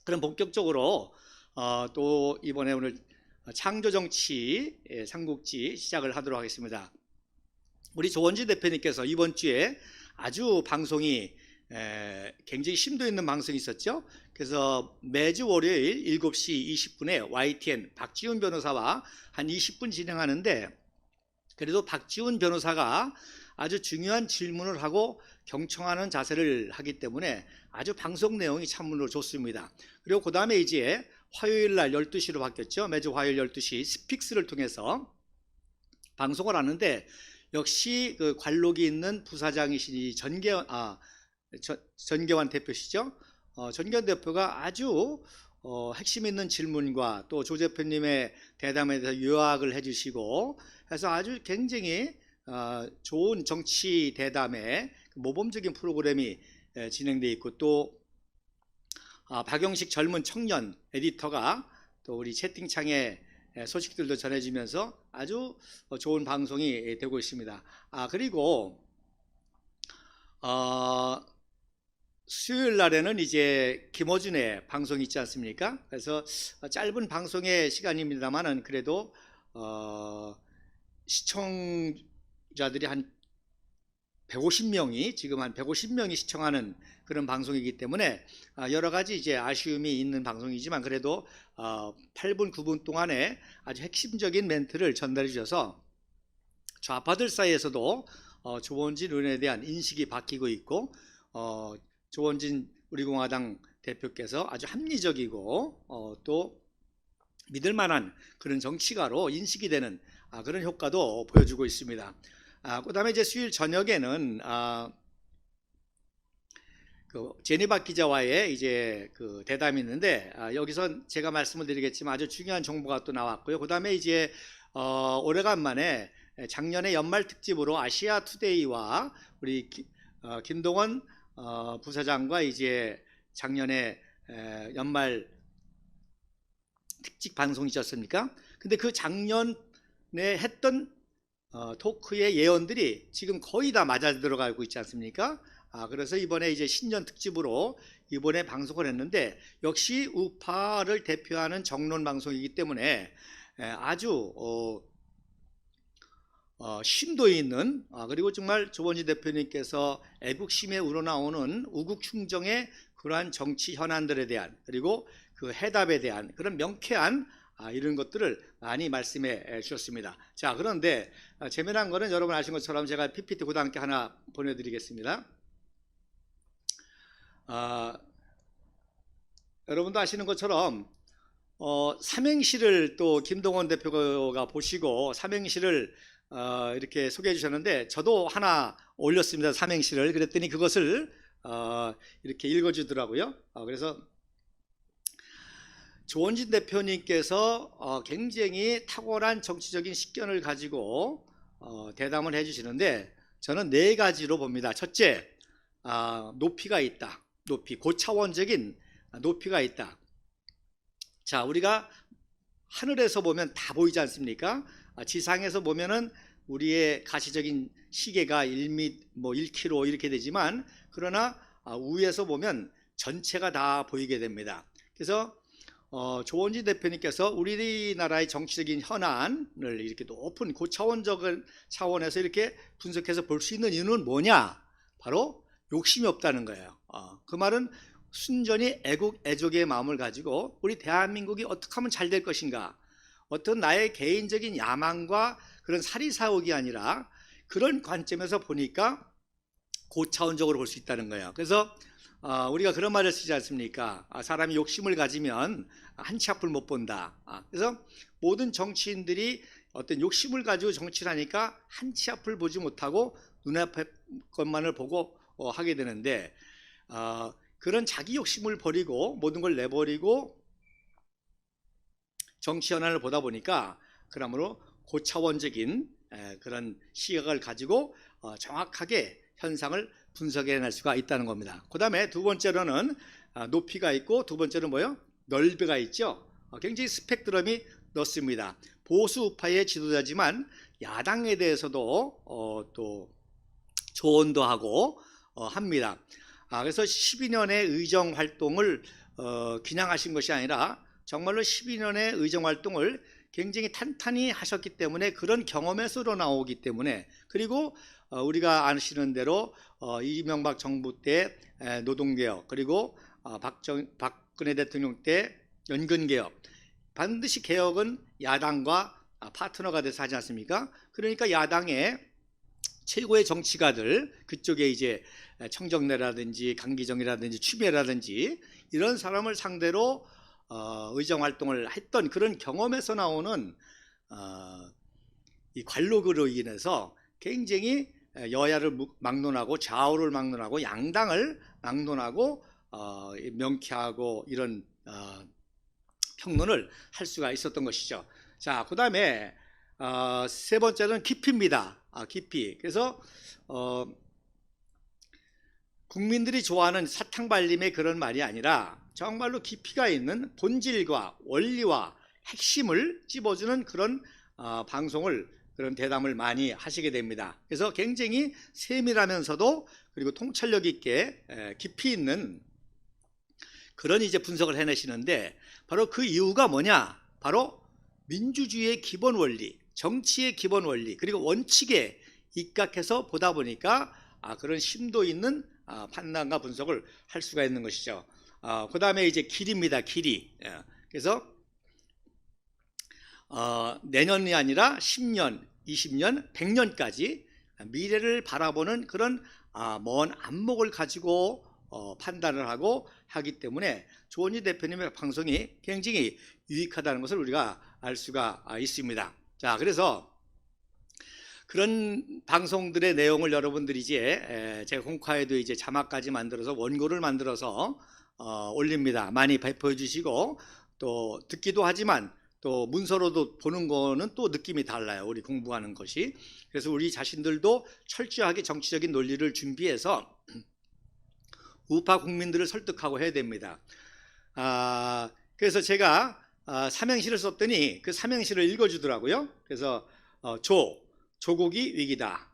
그럼 본격적으로 또 이번에 오늘 창조정치 삼국지 시작을 하도록 하겠습니다. 우리 조원진 대표님께서 이번 주에 아주 방송이 굉장히 심도 있는 방송이 있었죠. 그래서 매주 월요일 7시 20분에 YTN 박지훈 변호사와 한 20분 진행하는데, 그래도 박지훈 변호사가 아주 중요한 질문을 하고 경청하는 자세를 하기 때문에 아주 방송 내용이 참으로 좋습니다. 그리고 그 다음에 이제 화요일 날 12시로 바뀌었죠. 매주 화요일 12시 스픽스를 통해서 방송을 하는데, 역시 그 관록이 있는 부사장이신 전계환 대표시죠. 전계환 대표가 아주 핵심 있는 질문과 또 조 대표님의 대담에 대해서 요약을 해주시고 해서 아주 굉장히 좋은 정치 대담의 모범적인 프로그램이 진행되어 있고, 또 박영식 젊은 청년 에디터가 또 우리 채팅창에 소식들도 전해지면서 아주 좋은 방송이 되고 있습니다. 그리고 수요일 날에는 이제 김어준의 방송이 있지 않습니까? 그래서 짧은 방송의 시간입니다만은 그래도 시청자들이 한 150명이 지금 한 150명이 시청하는 그런 방송이기 때문에 여러 가지 이제 아쉬움이 있는 방송이지만, 그래도 8분 9분 동안에 아주 핵심적인 멘트를 전달해 주셔서 좌파들 사이에서도 조원진 의원에 대한 인식이 바뀌고 있고, 조원진 우리공화당 대표께서 아주 합리적이고 또 믿을 만한 그런 정치가로 인식이 되는 그런 효과도 보여주고 있습니다. 그 다음에 이제 수요일 저녁에는 그 제니박 기자와의 이제 그 대담이 있는데, 여기서 제가 말씀을 드리겠지만 아주 중요한 정보가 또 나왔고요. 그 다음에 이제 오래간만에 작년에 연말 특집으로 아시아 투데이와 우리 김동원 부사장과 이제 작년에 연말 특집 방송이 있었습니까? 근데 그 작년에 했던 토크의 예언들이 지금 거의 다 맞아 들어가고 있지 않습니까? 그래서 이번에 이제 신년 특집으로 이번에 방송을 했는데, 역시 우파를 대표하는 정론 방송이기 때문에 아주 심도 있는, 그리고 정말 조원진 대표님께서 애국심에 우러나오는 우국 충정의 그러한 정치 현안들에 대한, 그리고 그 해답에 대한 그런 명쾌한 이런 것들을 많이 말씀해 주셨습니다. 자, 그런데 재미난 거는 여러분 아시는 것처럼 제가 PPT 그 함께 하나 보내드리겠습니다. 여러분도 아시는 것처럼 삼행시를 또 김동원 대표가 보시고 삼행시를 이렇게 소개해 주셨는데, 저도 하나 올렸습니다. 삼행시를. 그랬더니 그것을 이렇게 읽어주더라고요. 그래서 조원진 대표님께서 굉장히 탁월한 정치적인 식견을 가지고 대담을 해주시는데, 저는 4가지로 봅니다. 첫째, 높이가 있다. 높이, 고차원적인 높이가 있다. 자, 우리가 하늘에서 보면 다 보이지 않습니까? 지상에서 보면은 우리의 가시적인 시계가 1m, 뭐 1km 이렇게 되지만, 그러나 위에서 보면 전체가 다 보이게 됩니다. 그래서 조원진 대표님께서 우리나라의 정치적인 현안을 이렇게 높은 고차원적인 차원에서 이렇게 분석해서 볼 수 있는 이유는 뭐냐? 바로 욕심이 없다는 거예요. 그 말은 순전히 애국 애족의 마음을 가지고 우리 대한민국이 어떻게 하면 잘 될 것인가, 어떤 나의 개인적인 야망과 그런 사리사욕이 아니라 그런 관점에서 보니까 고차원적으로 볼 수 있다는 거예요. 그래서 우리가 그런 말을 쓰지 않습니까? 사람이 욕심을 가지면 한 치 앞을 못 본다. 그래서 모든 정치인들이 어떤 욕심을 가지고 정치를 하니까 한 치 앞을 보지 못하고 눈앞의 것만을 보고 하게 되는데, 그런 자기 욕심을 버리고 모든 걸 내버리고 정치 현안을 보다 보니까, 그러므로 고차원적인 그런 시각을 가지고 정확하게 현상을 분석해낼 수가 있다는 겁니다. 그 다음에 두 번째로는 높이가 있고, 두 번째는 뭐예요? 넓이가 있죠. 굉장히 스펙트럼이 넓습니다. 보수 우파의 지도자지만 야당에 대해서도 또 조언도 하고 합니다. 그래서 12년의 의정 활동을 기냥하신 것이 아니라 정말로 12년의 의정 활동을 굉장히 탄탄히 하셨기 때문에 그런 경험에서 나오기 때문에, 그리고 우리가 아시는 대로 이명박 정부 때 노동개혁, 그리고 박근혜 대통령 때 연금개혁, 반드시 개혁은 야당과 파트너가 돼서 하지 않습니까? 그러니까 야당의 최고의 정치가들, 그쪽에 이제 청정래라든지 강기정이라든지 추미애라든지 이런 사람을 상대로 의정 활동을 했던 그런 경험에서 나오는 이 관록으로 인해서 굉장히 여야를 막론하고 좌우를 막론하고 양당을 막론하고 명쾌하고 이런 평론을 할 수가 있었던 것이죠. 자, 그 다음에 세 번째는 깊이입니다. 깊이. 그래서 국민들이 좋아하는 사탕발림의 그런 말이 아니라 정말로 깊이가 있는 본질과 원리와 핵심을 찝어주는 그런 방송을, 그런 대담을 많이 하시게 됩니다. 그래서 굉장히 세밀하면서도 그리고 통찰력 있게 깊이 있는 그런 이제 분석을 해내시는데, 바로 그 이유가 뭐냐? 바로 민주주의의 기본 원리, 정치의 기본 원리, 그리고 원칙에 입각해서 보다 보니까 그런 심도 있는 판단과 분석을 할 수가 있는 것이죠. 그 다음에 이제 길이입니다. 길이. 그래서 내년이 아니라 10년, 20년, 100년까지 미래를 바라보는 그런 먼 안목을 가지고 판단을 하고 하기 때문에 조원희 대표님의 방송이 굉장히 유익하다는 것을 우리가 알 수가 있습니다. 자, 그래서 그런 방송들의 내용을 여러분들이 이제 제가 공카에도 이제 자막까지 만들어서 원고를 만들어서 올립니다. 많이 배포해 주시고, 또 듣기도 하지만 또 문서로도 보는 거는 또 느낌이 달라요. 우리 공부하는 것이. 그래서 우리 자신들도 철저하게 정치적인 논리를 준비해서 우파 국민들을 설득하고 해야 됩니다. 그래서 제가 삼행시를 썼더니 그 삼행시를 읽어주더라고요. 그래서 조국이 위기다.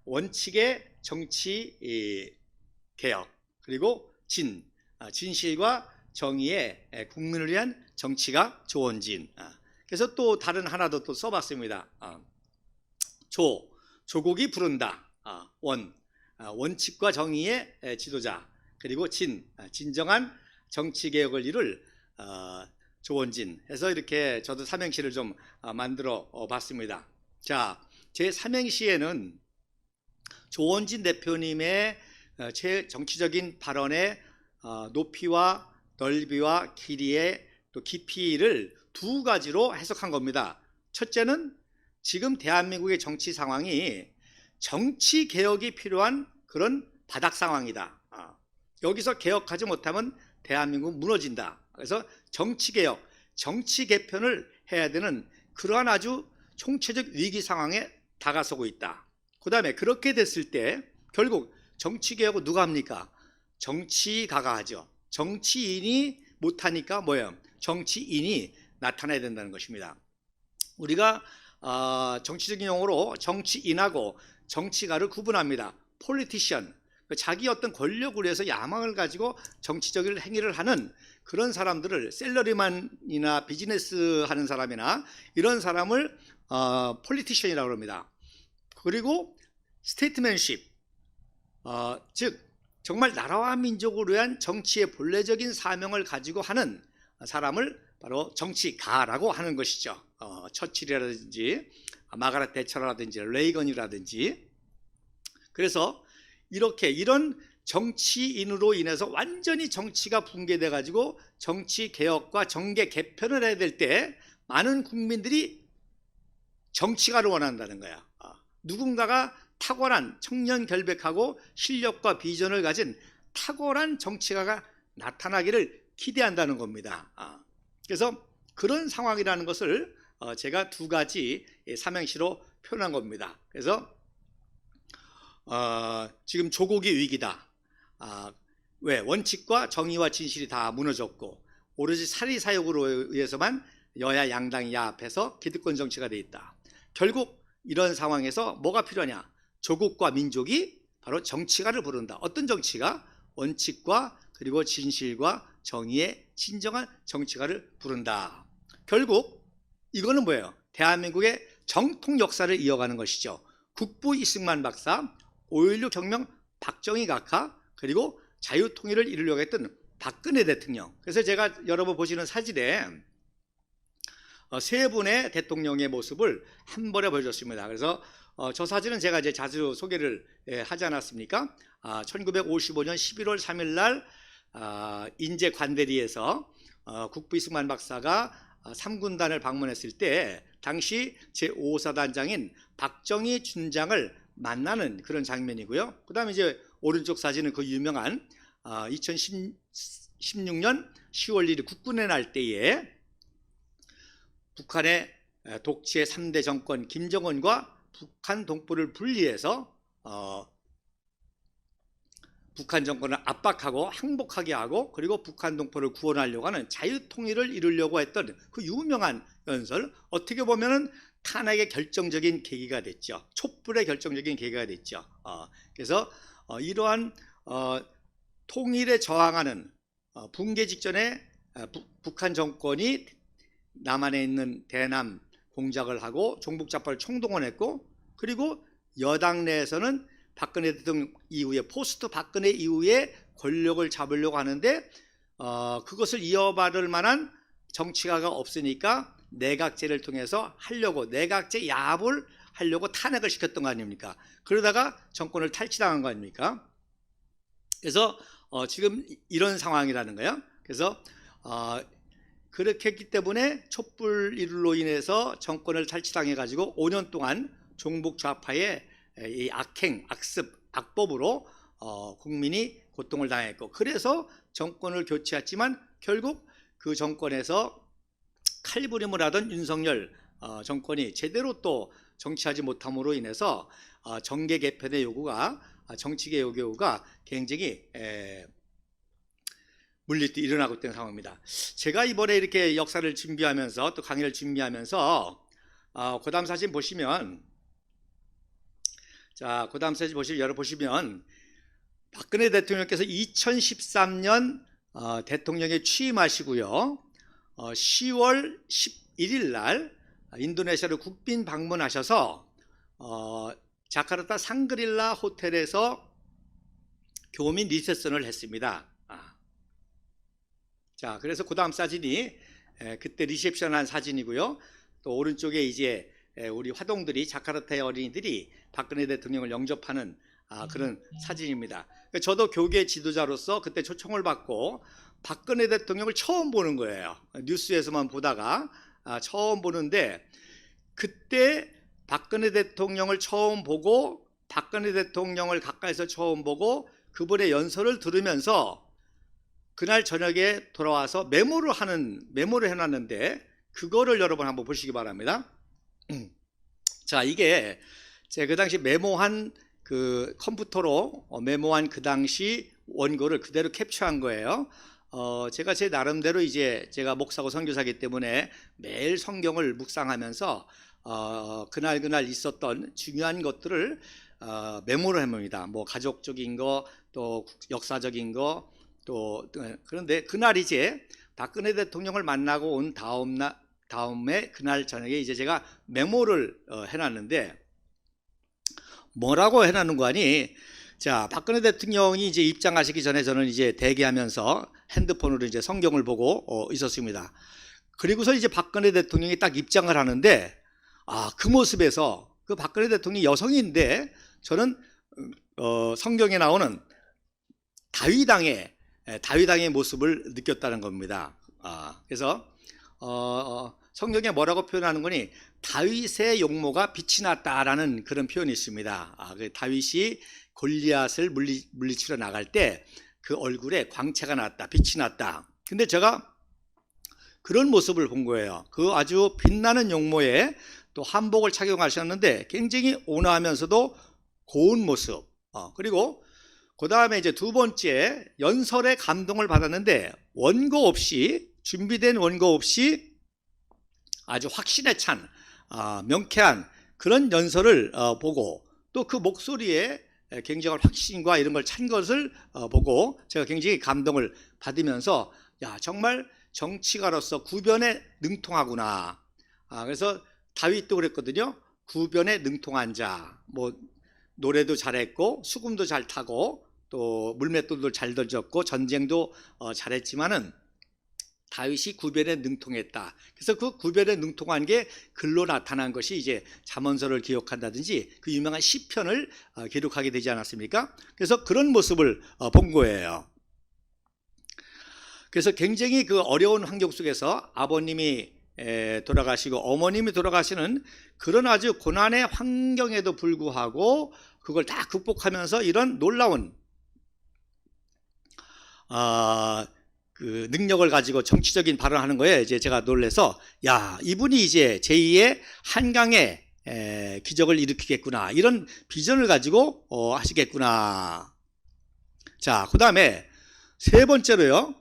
원칙의 정치 개혁. 그리고 진실과 정의의 국민을 위한 정치가 조원진. 그래서 또 다른 하나도 또 써봤습니다. 조국이 부른다. 원칙과 정의의 지도자. 그리고 진정한 정치개혁을 이룰 조원진 해서 이렇게 저도 삼행시를 좀 만들어 봤습니다. 자, 제 삼행시에는 조원진 대표님의 정치적인 발언의 높이와 넓이와 길이의 또 깊이를 두 가지로 해석한 겁니다. 첫째는 지금 대한민국의 정치 상황이 정치 개혁이 필요한 그런 바닥 상황이다. 여기서 개혁하지 못하면 대한민국 무너진다. 그래서 정치 개혁, 정치 개편을 해야 되는 그러한 아주 총체적 위기 상황에 다가서고 있다. 그 다음에 그렇게 됐을 때 결국 정치 개혁은 누가 합니까? 정치가가 하죠. 정치인이 못하니까 뭐예요? 정치인이 나타나야 된다는 것입니다. 우리가 정치적인 용어로 정치인하고 정치가를 구분합니다. 폴리티션, 자기 어떤 권력을 위해서 야망을 가지고 정치적인 행위를 하는 그런 사람들을, 셀러리만이나 비즈니스 하는 사람이나 이런 사람을 폴리티션이라고 합니다. 그리고 스테이트맨십, 즉 정말 나라와 민족을 위한 정치의 본래적인 사명을 가지고 하는 사람을 바로 정치가라고 하는 것이죠. 처칠이라든지 마가렛 대처라든지 레이건이라든지. 그래서 이런 정치인으로 인해서 완전히 정치가 붕괴돼 가지고 정치 개혁과 정계 개편을 해야 될 때 많은 국민들이 정치가를 원한다는 거야. 누군가가 탁월한 청년 결백하고 실력과 비전을 가진 탁월한 정치가가 나타나기를 기대한다는 겁니다. 그래서 그런 상황이라는 것을 제가 두 가지 삼행시로 표현한 겁니다. 그래서 지금 조국이 위기다. 왜? 원칙과 정의와 진실이 다 무너졌고 오로지 사리사욕으로 의해서만 여야 양당이 야합해서 기득권 정치가 돼 있다. 결국 이런 상황에서 뭐가 필요하냐? 조국과 민족이 바로 정치가를 부른다. 어떤 정치가? 원칙과 그리고 진실과 정의의 진정한 정치가를 부른다. 결국 이거는 뭐예요? 대한민국의 정통 역사를 이어가는 것이죠. 국부 이승만 박사, 5.16 혁명 박정희 각하, 그리고 자유통일을 이루려고 했던 박근혜 대통령. 그래서 제가 여러분 보시는 사진에 세 분의 대통령의 모습을 한 번에 보여줬습니다. 그래서 저 사진은 제가 이제 자주 소개를 하지 않았습니까? 1955년 11월 3일 날 인제 관대리에서 국부 이승만 박사가 3군단을 방문했을 때 당시 제5사단장인 박정희 준장을 만나는 그런 장면이고요. 그 다음에 이제 오른쪽 사진은 그 유명한 2016년 10월 1일 국군의 날 때에 북한의 독재 3대 정권 김정은과 북한 동포를 분리해서 북한 정권을 압박하고 항복하게 하고 그리고 북한 동포를 구원하려고 하는 자유통일을 이루려고 했던 그 유명한 연설, 어떻게 보면은 탄핵의 결정적인 계기가 됐죠. 촛불의 결정적인 계기가 됐죠. 그래서 이러한 통일에 저항하는 붕괴 직전에 북한 정권이 남한에 있는 대남 공작을 하고 종북자파를 총동원했고, 그리고 여당 내에서는 박근혜 대통령 이후에 포스트 박근혜 이후에 권력을 잡으려고 하는데 그것을 이어받을 만한 정치가가 없으니까 내각제를 통해서 하려고, 내각제 야합을 하려고 탄핵을 시켰던 거 아닙니까? 그러다가 정권을 탈취당한 거 아닙니까? 그래서 지금 이런 상황이라는 거예요. 그래서 그렇게 했기 때문에 촛불로 인해서 정권을 탈취당해 가지고 5년 동안 종북 좌파의 이 악행, 악습, 악법으로 국민이 고통을 당했고, 그래서 정권을 교체했지만 결국 그 정권에서 칼부림을 하던 윤석열 정권이 제대로 또 정치하지 못함으로 인해서 정계 개편의 요구가, 정치개혁 요구가 굉장히 물리듯 일어나고 있던 상황입니다. 제가 이번에 이렇게 역사를 준비하면서 또 강의를 준비하면서 그 다음 사진 보시면, 자, 그 다음 사진 보시면 박근혜 대통령께서 2013년 대통령에 취임하시고요, 10월 11일 날 인도네시아를 국빈 방문하셔서 자카르타 상그릴라 호텔에서 교민 리셉션을 했습니다. 자, 그래서 그 다음 사진이 그때 리셉션한 사진이고요. 또 오른쪽에 이제 우리 화동들이, 자카르타의 어린이들이 박근혜 대통령을 영접하는 그런 사진입니다. 저도 교계 지도자로서 그때 초청을 받고 박근혜 대통령을 처음 보는 거예요. 뉴스에서만 보다가 처음 보는데, 그때 박근혜 대통령을 처음 보고, 박근혜 대통령을 가까이서 처음 보고 그분의 연설을 들으면서 그날 저녁에 돌아와서 메모를 해놨는데, 그거를 여러분 한번 보시기 바랍니다. 자, 이게 제가 그 당시 메모한 그 컴퓨터로 메모한 그 당시 원고를 그대로 캡처한 거예요. 제가 제 나름대로 이제 제가 목사고 선교사이기 때문에 매일 성경을 묵상하면서 그날 있었던 중요한 것들을 메모를 해봅니다. 뭐 가족적인 거, 또 역사적인 거, 또 그런데 그날 이제 박근혜 대통령을 만나고 온 다음에 그날 저녁에 이제 제가 메모를 해놨는데, 뭐라고 해놨는 거 아니? 자, 박근혜 대통령이 이제 입장하시기 전에 저는 이제 대기하면서 핸드폰으로 이제 성경을 보고 있었습니다. 그리고서 이제 박근혜 대통령이 딱 입장을 하는데, 그 모습에서, 그 박근혜 대통령이 여성인데 저는 성경에 나오는 다윗왕의 모습을 느꼈다는 겁니다. 그래서 성경에 뭐라고 표현하는 거니? 다윗의 용모가 빛이 났다라는 그런 표현이 있습니다. 그 다윗이 골리앗을 물리치러 나갈 때 그 얼굴에 광채가 났다, 빛이 났다. 근데 제가 그런 모습을 본 거예요. 그 아주 빛나는 용모에 또 한복을 착용하셨는데 굉장히 온화하면서도 고운 모습. 그리고 그 다음에 이제 두 번째, 연설에 감동을 받았는데 원고 없이, 준비된 원고 없이 아주 확신에 찬 명쾌한 그런 연설을 보고, 또 그 목소리에 굉장한 확신과 이런 걸 찬 것을 보고 제가 굉장히 감동을 받으면서 야, 정말 정치가로서 구변에 능통하구나. 그래서 다윗도 그랬거든요. 구변에 능통한 자. 뭐 노래도 잘했고 수금도 잘 타고 또 물맷돌도 잘 던졌고 전쟁도 잘했지만은 다윗이 구변에 능통했다. 그래서 그 구변에 능통한 게 글로 나타난 것이 이제 잠언서를 기록한다든지 그 유명한 시편을 기록하게 되지 않았습니까? 그래서 그런 모습을 본 거예요. 그래서 굉장히 그 어려운 환경 속에서 아버님이 돌아가시고 어머님이 돌아가시는 그런 아주 고난의 환경에도 불구하고 그걸 다 극복하면서 이런 놀라운 그 능력을 가지고 정치적인 발언을 하는 거에 이제 제가 놀래서 야, 이분이 이제 제2의 한강의 기적을 일으키겠구나, 이런 비전을 가지고 하시겠구나. 자, 그 다음에 세 번째로요,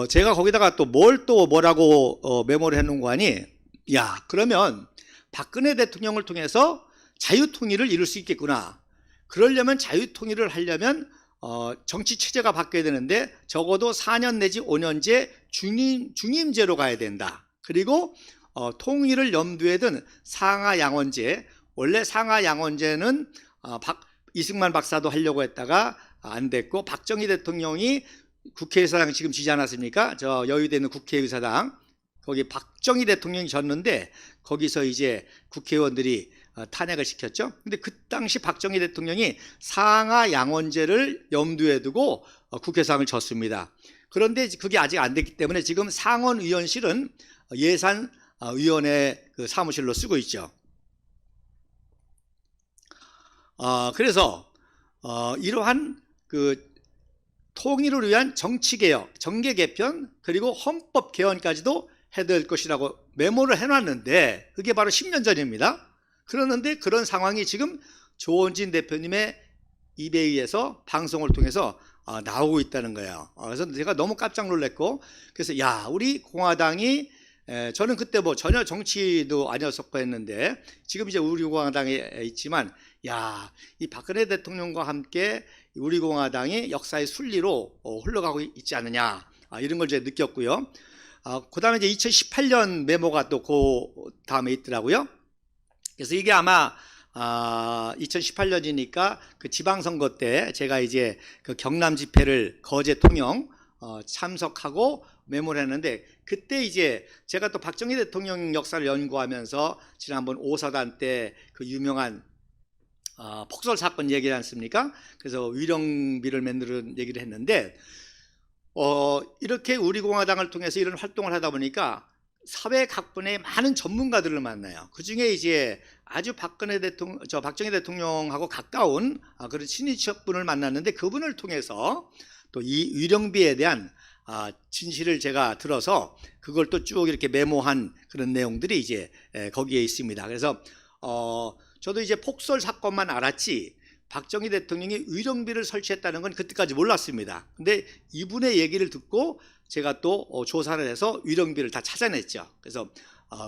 제가 거기다가 또 뭐라고 메모를 해놓은 거 아니? 야, 그러면 박근혜 대통령을 통해서 자유통일을 이룰 수 있겠구나. 그러려면 자유통일을 하려면 정치 체제가 바뀌어야 되는데 적어도 4년 내지 5년제 중임제로 가야 된다. 그리고 통일을 염두에 둔 상하양원제. 원래 상하양원제는 이승만 박사도 하려고 했다가 안 됐고, 박정희 대통령이 국회의사당 지금 지지 않았습니까? 저 여의도에 있는 국회의사당, 거기 박정희 대통령이 졌는데 거기서 이제 국회의원들이 탄핵을 시켰죠. 근데 그 당시 박정희 대통령이 상하양원제를 염두에 두고 국회의사당을 졌습니다. 그런데 그게 아직 안 됐기 때문에 지금 상원의원실은 예산위원회 그 사무실로 쓰고 있죠. 그래서 이러한 그 통일을 위한 정치개혁, 정계개편, 그리고 헌법 개헌까지도 해야 될 것이라고 메모를 해놨는데 그게 바로 10년 전입니다. 그러는데 그런 상황이 지금 조원진 대표님의 입에 의해서 방송을 통해서 나오고 있다는 거예요. 그래서 제가 너무 깜짝 놀랐고, 그래서 야, 우리 공화당이 저는 그때 뭐 전혀 정치도 아니었었고 했는데 지금 이제 우리 공화당에 있지만, 야, 이 박근혜 대통령과 함께 우리 공화당이 역사의 순리로 흘러가고 있지 않느냐, 이런 걸 제가 느꼈고요. 그 다음에 이제 2018년 메모가 또 그 다음에 있더라고요. 그래서 이게 아마 2018년이니까 그 지방선거 때 제가 이제 그 경남 집회를 거제 통영 참석하고 메모를 했는데, 그때 이제 제가 또 박정희 대통령 역사를 연구하면서 지난번 5사단 때 그 유명한 폭설 사건 얘기를 않습니까? 그래서 위령비를 만드는 얘기를 했는데, 이렇게 우리 공화당을 통해서 이런 활동을 하다 보니까 사회 각분의 많은 전문가들을 만나요. 그 중에 이제 아주 박정희 대통령하고 가까운 그런 친인척분을 만났는데, 그분을 통해서 또 이 위령비에 대한 진실을 제가 들어서 그걸 또 쭉 이렇게 메모한 그런 내용들이 이제 거기에 있습니다. 그래서 저도 이제 폭설 사건만 알았지 박정희 대통령이 위령비를 설치했다는 건 그때까지 몰랐습니다. 근데 이분의 얘기를 듣고 제가 또 조사를 해서 위령비를 다 찾아냈죠. 그래서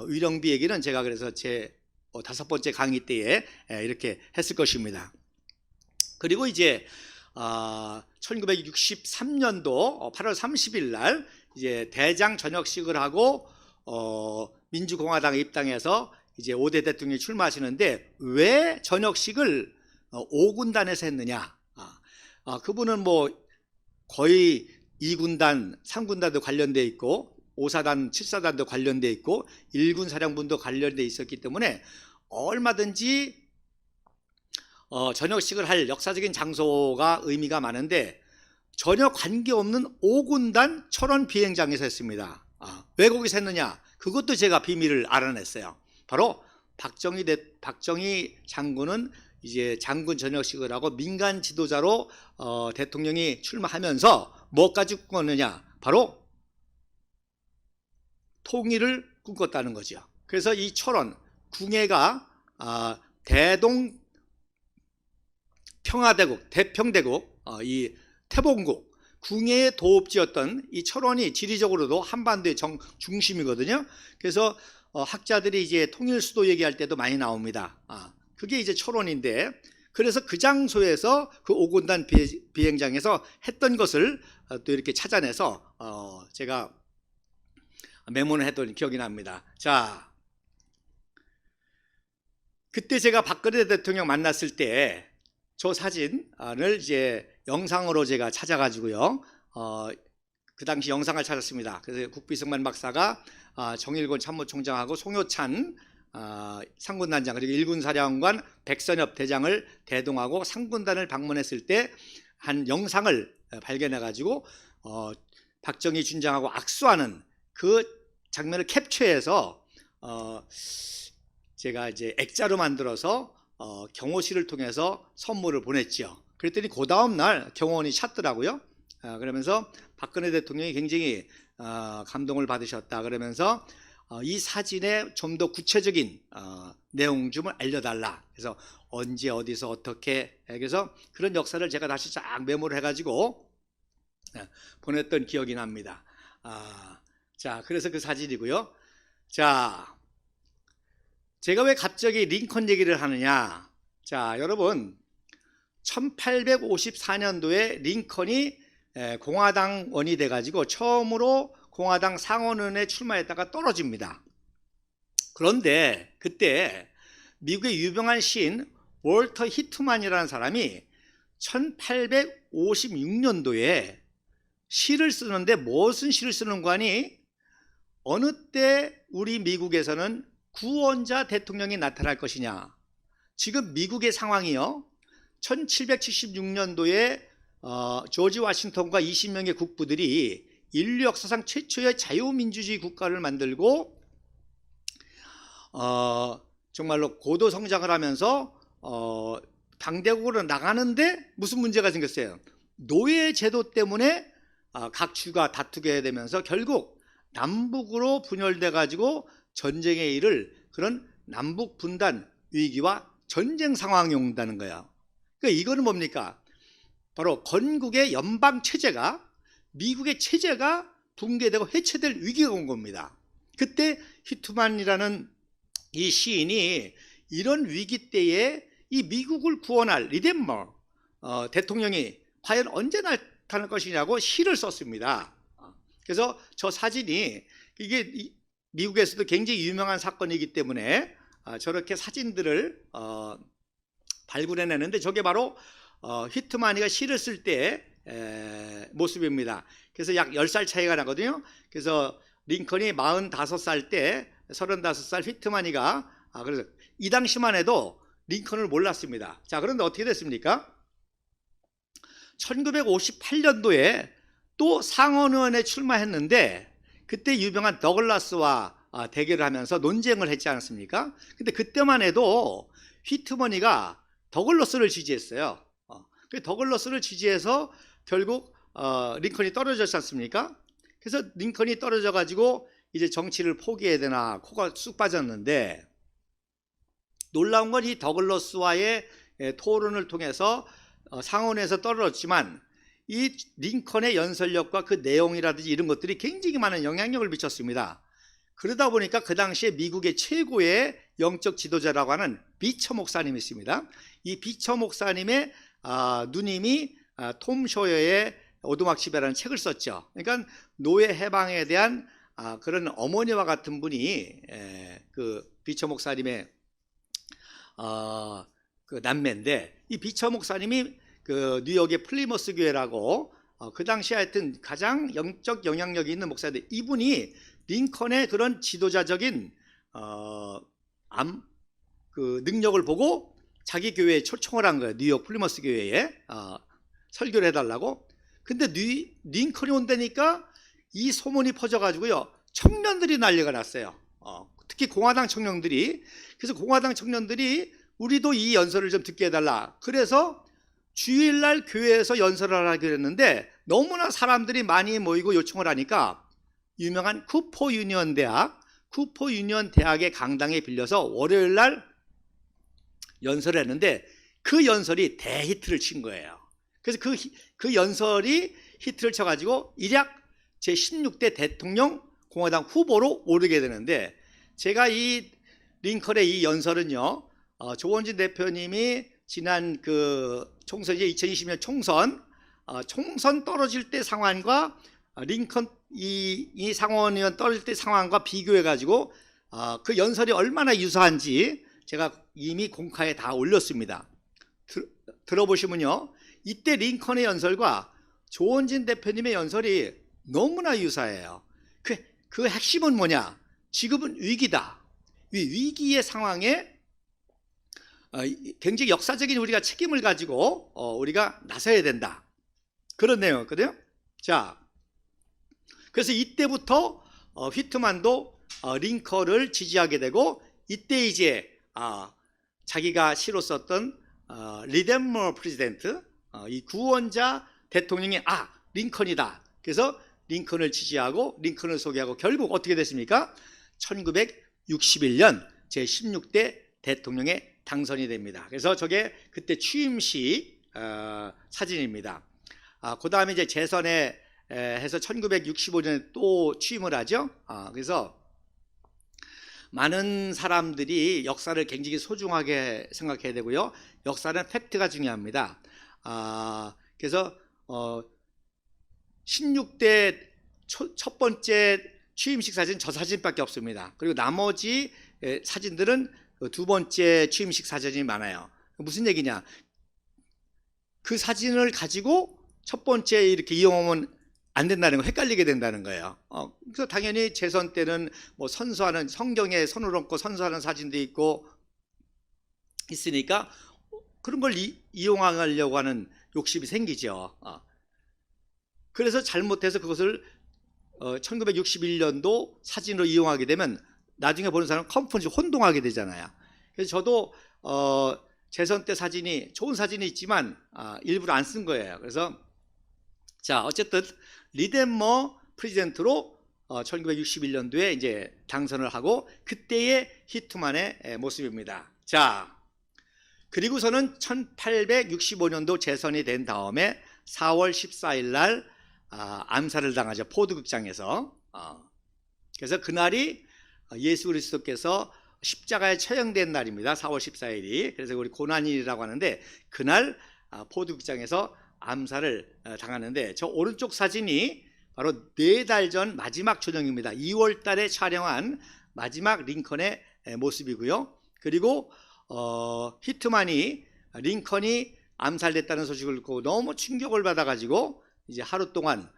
위령비 얘기는 제가 그래서 제 5번째 강의 때에 이렇게 했을 것입니다. 그리고 이제 1963년도 8월 30일 날 이제 대장 전역식을 하고 민주공화당에 입당해서 이제 5대 대통령이 출마하시는데, 왜 전역식을 5군단에서 했느냐? 그분은 뭐 거의 2군단, 3군단도 관련돼 있고 5사단, 7사단도 관련돼 있고 1군 사령부도 관련돼 있었기 때문에 얼마든지 전역식을 할 역사적인 장소가 의미가 많은데, 전혀 관계없는 5군단 철원 비행장에서 했습니다. 왜 거기서 했느냐? 그것도 제가 비밀을 알아냈어요. 바로 박정희 장군은 이제 장군 전역식을 하고 민간 지도자로 대통령이 출마하면서 뭐까지 꿈꿨느냐? 바로 통일을 꿈꿨다는 거죠. 그래서 이 철원 궁예가 대동 평화대국, 대평대국, 이 태봉국 궁예의 도읍지였던 이 철원이 지리적으로도 한반도의 중심이거든요. 그래서 학자들이 이제 통일 수도 얘기할 때도 많이 나옵니다. 그게 이제 철원인데, 그래서 그 장소에서 그 5군단 비행장에서 했던 것을 또 이렇게 찾아내서 제가 메모를 했던 기억이 납니다. 자, 그때 제가 박근혜 대통령 만났을 때 저 사진을 이제 영상으로 제가 찾아가지고요. 그 당시 영상을 찾았습니다. 그래서 국비승만 박사가 정일곤 참모총장하고 송효찬 상군단장 그리고 일군사령관 백선엽 대장을 대동하고 상군단을 방문했을 때 한 영상을 발견해 가지고 박정희 준장하고 악수하는 그 장면을 캡처해서 제가 이제 액자로 만들어서 경호실을 통해서 선물을 보냈죠. 그랬더니 그 다음 날 경호원이 찾더라고요. 그러면서 박근혜 대통령이 굉장히 감동을 받으셨다. 그러면서 이 사진에 좀 더 구체적인 내용 좀 알려달라. 그래서 언제 어디서 어떻게, 그래서 그런 역사를 제가 다시 쫙 메모를 해가지고 보냈던 기억이 납니다. 자, 그래서 그 사진이고요. 자, 제가 왜 갑자기 링컨 얘기를 하느냐. 자, 여러분 1854년도에 링컨이 공화당원이 돼가지고 처음으로 공화당 상원의원에 출마했다가 떨어집니다. 그런데 그때 미국의 유명한 시인 월터 히트만이라는 사람이 1856년도에 시를 쓰는데 무슨 시를 쓰는 거니? 어느 때 우리 미국에서는 구원자 대통령이 나타날 것이냐. 지금 미국의 상황이요, 1776년도에 조지 워싱턴과 20명의 국부들이 인류 역사상 최초의 자유민주주의 국가를 만들고 정말로 고도 성장을 하면서 강대국으로 나가는데 무슨 문제가 생겼어요. 노예 제도 때문에 각 주가 다투게 되면서 결국 남북으로 분열돼 가지고 전쟁에 이를 그런 남북 분단 위기와 전쟁 상황이 온다는 거예요. 그러니까 이거는 뭡니까? 바로 건국의 연방 체제가, 미국의 체제가 붕괴되고 해체될 위기가 온 겁니다. 그때 히트만이라는 이 시인이 이런 위기 때에 이 미국을 구원할 리덴머 대통령이 과연 언제 나타날 것이냐고 시를 썼습니다. 그래서 저 사진이, 이게 미국에서도 굉장히 유명한 사건이기 때문에 저렇게 사진들을 발굴해내는데, 저게 바로 히트만이가 시를 쓸 때 모습입니다. 그래서 약 10살 차이가 나거든요. 그래서 링컨이 45살 때 35살 히트만이가, 그래서 이 당시만 해도 링컨을 몰랐습니다. 자, 그런데 어떻게 됐습니까? 1958년도에 또 상원의원에 출마했는데 그때 유명한 더글라스와 대결을 하면서 논쟁을 했지 않았습니까? 근데 그때만 해도 히트머니가 더글라스를 지지했어요. 그 더글라스를 지지해서 결국 링컨이 떨어졌지 않습니까? 그래서 링컨이 떨어져 가지고 이제 정치를 포기해야 되나 코가 쑥 빠졌는데, 놀라운 건 이 더글라스와의 토론을 통해서 상원에서 떨어졌지만 이 링컨의 연설력과 그 내용이라든지 이런 것들이 굉장히 많은 영향력을 미쳤습니다. 그러다 보니까 그 당시에 미국의 최고의 영적 지도자라고 하는 비처 목사님이 있습니다. 이 비처 목사님의 누님이 톰 쇼여의 오두막 지배라는 책을 썼죠. 그러니까 노예 해방에 대한 그런 어머니와 같은 분이 그 비처 목사님의 그 남매인데, 이 비처 목사님이 그 뉴욕의 플리머스 교회라고 그 당시에 하여튼 가장 영적 영향력이 있는 목사인데, 이분이 링컨의 그런 지도자적인 그 능력을 보고 자기 교회에 초청을 한 거예요. 뉴욕 플리머스 교회에 설교를 해달라고. 근데 링컨이 온다니까 이 소문이 퍼져가지고요, 청년들이 난리가 났어요. 특히 공화당 청년들이. 그래서 공화당 청년들이 우리도 이 연설을 좀 듣게 해달라. 그래서 주일날 교회에서 연설을 하기로 했는데 너무나 사람들이 많이 모이고 요청을 하니까 유명한 쿠퍼 유니언 대학의 강당에 빌려서 월요일날 연설을 했는데 그 연설이 대히트를 친 거예요. 그래서 그 연설이 히트를 쳐가지고 일약 제16대 대통령 공화당 후보로 오르게 되는데, 제가 이 링컨의 이 연설은요, 조원진 대표님이 지난 그 총선 이제 2020년 총선 떨어질 때 상황과 링컨 이 상원 의원 떨어질 때 상황과 비교해 가지고 그 연설이 얼마나 유사한지 제가 이미 공카에 다 올렸습니다. 들어보시면요, 이때 링컨의 연설과 조원진 대표님의 연설이 너무나 유사해요. 그 핵심은 뭐냐? 지금은 위기다. 위기의 상황에 굉장히 역사적인 우리가 책임을 가지고 우리가 나서야 된다. 그런 내용이었거든요. 자, 그래서 이때부터 휘트만도 링컨을 지지하게 되고, 이때 이제 자기가 시로 썼던 리데머 프레지던트, 이 구원자 대통령이 링컨이다. 그래서 링컨을 지지하고 링컨을 소개하고 결국 어떻게 됐습니까? 1961년 제16대 대통령에 당선이 됩니다. 그래서 저게 그때 취임식 사진입니다. 그 다음에 이제 재선에 해서 1965년에 또 취임을 하죠. 그래서 많은 사람들이 역사를 굉장히 소중하게 생각해야 되고요. 역사는 팩트가 중요합니다. 그래서 16대 첫 번째 취임식 사진 저 사진밖에 없습니다. 그리고 나머지 사진들은 두 번째 취임식 사진이 많아요. 무슨 얘기냐? 그 사진을 가지고 첫 번째 이렇게 이용하면 안 된다는 거, 헷갈리게 된다는 거예요. 그래서 당연히 재선 때는 뭐 선서하는, 성경에 손을 얹고 선서하는 사진도 있고 있으니까 그런 걸 이용하려고 하는 욕심이 생기죠. 그래서 잘못해서 그것을 1961년도 사진으로 이용하게 되면 나중에 보는 사람은 컨퍼런스 혼동하게 되잖아요. 그래서 저도 재선 때 사진이 좋은 사진이 있지만 일부러 안 쓴 거예요. 그래서 자, 어쨌든 리데머 프레지던트로 1961년도에 이제 당선을 하고, 그때의 히트만의 모습입니다. 자, 그리고서는 1865년도 재선이 된 다음에 4월 14일 날 암살을 당하죠. 포드 극장에서. 그래서 그날이 예수 그리스도께서 십자가에 처형된 날입니다. 4월 14일이. 그래서 우리 고난일이라고 하는데, 그날 포드 극장에서 암살을 당하는데, 저 오른쪽 사진이 바로 4달 전 마지막 저녁입니다. 2월 달에 촬영한 마지막 링컨의 모습이고요. 그리고 히트만이 링컨이 암살됐다는 소식을 듣고 너무 충격을 받아가지고 이제 하루 동안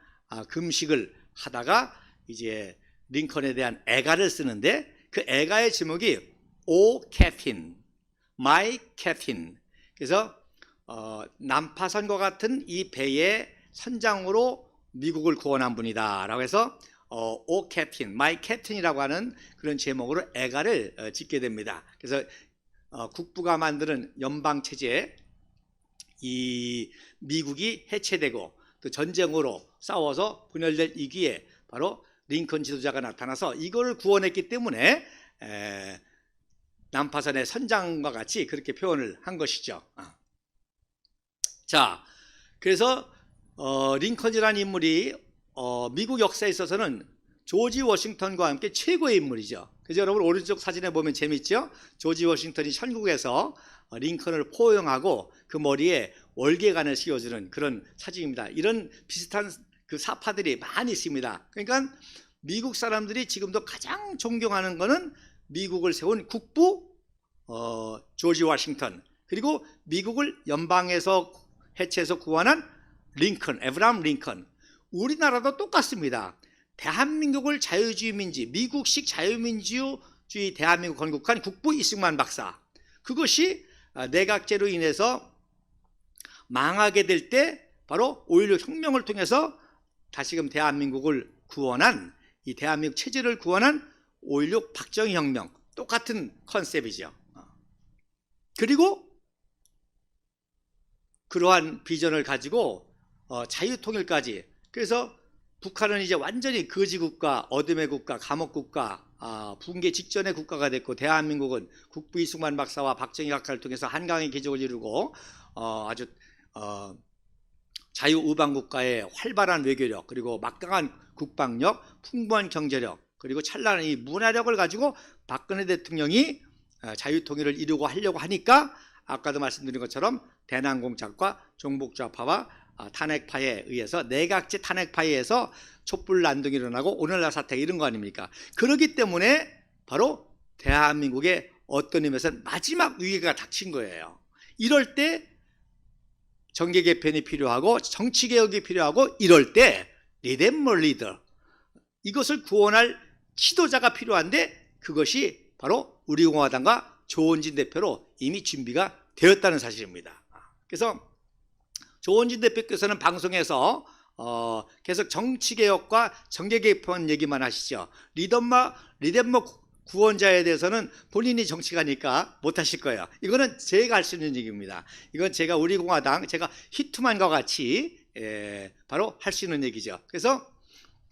금식을 하다가 이제 링컨에 대한 애가를 쓰는데, 그 애가의 제목이 O Captain, My Captain. 그래서 난파선과 같은 이 배의 선장으로 미국을 구원한 분이다 라고 해서 O Captain, My Captain이라고 하는 그런 제목으로 애가를 짓게 됩니다. 그래서 국부가 만드는 연방체제, 이 미국이 해체되고 또 전쟁으로 싸워서 분열될 이 기에 바로 링컨 지도자가 나타나서 이걸 구원했기 때문에 난파선의 선장과 같이 그렇게 표현을 한 것이죠. 자, 그래서 링컨이라는 인물이 미국 역사에 있어서는 조지 워싱턴과 함께 최고의 인물이죠. 그래서 여러분 오른쪽 사진에 보면 재밌죠? 조지 워싱턴이 천국에서 링컨을 포용하고 그 머리에 월계관을 씌워주는 그런 사진입니다. 이런 비슷한 그 사파들이 많이 있습니다. 그러니까 미국 사람들이 지금도 가장 존경하는 것은 미국을 세운 국부 조지 워싱턴, 그리고 미국을 연방에서 해체해서 구원한 링컨, 에브라함 링컨. 우리나라도 똑같습니다. 대한민국을 자유주의 민지, 미국식 자유민주주의 대한민국 건국한 국부 이승만 박사. 그것이 내각제로 인해서 망하게 될 때 바로 5.16 혁명을 통해서 다시금 대한민국을 구원한, 이 대한민국 체제를 구원한 5.16 박정희 혁명, 똑같은 컨셉이죠. 그리고 그러한 비전을 가지고 자유통일까지. 그래서 북한은 이제 완전히 거지국가, 어둠의 국가, 감옥국가, 붕괴 직전의 국가가 됐고, 대한민국은 국부 이승만 박사와 박정희 각하를 통해서 한강의 기적을 이루고 아주 자유우방국가의 활발한 외교력, 그리고 막강한 국방력, 풍부한 경제력, 그리고 찬란한 이 문화력을 가지고 박근혜 대통령이 자유통일을 이루고 하려고 하니까 아까도 말씀드린 것처럼 대남공작과 종북좌파와 탄핵파에 의해서 내각제 탄핵파에 의해서 촛불 난동이 일어나고 오늘날 사태가 이런 거 아닙니까? 그렇기 때문에 바로 대한민국의 어떤 의미에서는 마지막 위기가 닥친 거예요. 이럴 때 정계 개편이 필요하고 정치 개혁이 필요하고 이럴 때 리데머 리더, 이것을 구원할 지도자가 필요한데 그것이 바로 우리공화당과 조원진 대표로 이미 준비가 되었다는 사실입니다. 그래서 조원진 대표께서는 방송에서 계속 정치개혁과 정계개편 얘기만 하시죠. 리데머 구원자에 대해서는 본인이 정치가니까 못하실 거예요. 이거는 제가 할 수 있는 얘기입니다. 이건 제가 우리공화당, 제가 히트만과 같이 바로 할 수 있는 얘기죠. 그래서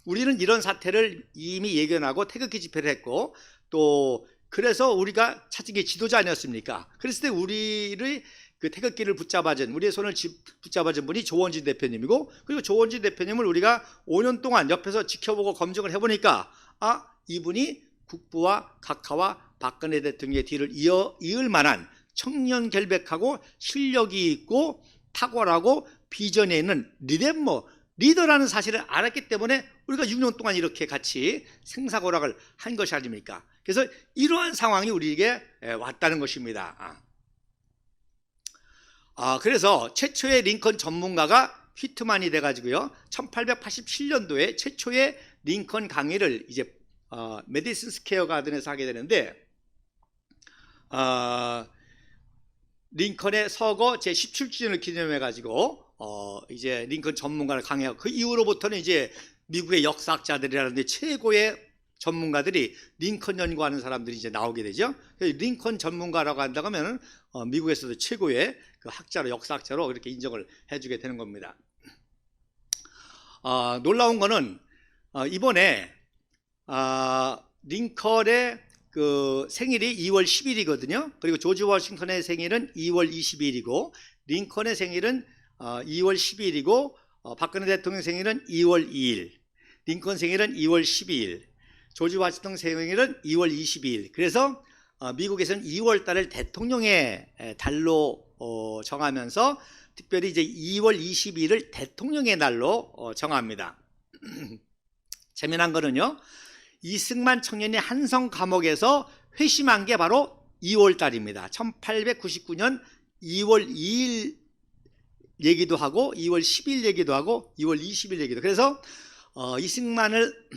우리는 이런 사태를 이미 예견하고 태극기 집회를 했고, 또 그래서 우리가 찾은 게 지도자 아니었습니까? 그랬을 때 우리를 그 태극기를 붙잡아준, 우리의 손을 붙잡아준 분이 조원진 대표님이고, 그리고 조원진 대표님을 우리가 5년 동안 옆에서 지켜보고 검증을 해보니까 이분이 국부와 각하와 박근혜 대통령의 뒤를 이을 만한 청년 결백하고 실력이 있고 탁월하고 비전에 있는 리더라는 사실을 알았기 때문에 우리가 6년 동안 이렇게 같이 생사고락을 한 것이 아닙니까? 그래서 이러한 상황이 우리에게 왔다는 것입니다. 그래서 최초의 링컨 전문가가 휘트만이 돼가지고요, 1887년도에 최초의 링컨 강의를 이제 메디슨 스퀘어 가든에서 하게 되는데, 링컨의 서거 제 17주년을 기념해 가지고 이제 링컨 전문가를 강의하고, 그 이후로부터는 이제 미국의 역사학자들이라든지 최고의 전문가들이 링컨 연구하는 사람들이 이제 나오게 되죠. 링컨 전문가라고 한다고 하면 미국에서도 최고의 그 학자로, 역사학자로 이렇게 인정을 해주게 되는 겁니다. 놀라운 거는 이번에 링컨의 그 생일이 2월 10일이거든요. 그리고 조지 워싱턴의 생일은 2월 22일이고, 링컨의 생일은 2월 12일이고, 박근혜 대통령 생일은 2월 2일, 링컨 생일은 2월 12일, 조지 워싱턴 생일은 2월 22일. 그래서 미국에서는 2월 달을 대통령의 달로 정하면서 특별히 이제 2월 22일을 대통령의 날로 정합니다. 재미난 거는요, 이승만 청년이 한성 감옥에서 회심한 게 바로 2월 달입니다. 1899년 2월 2일 얘기도 하고 2월 10일 얘기도 하고 2월 20일 얘기도. 그래서 이승만을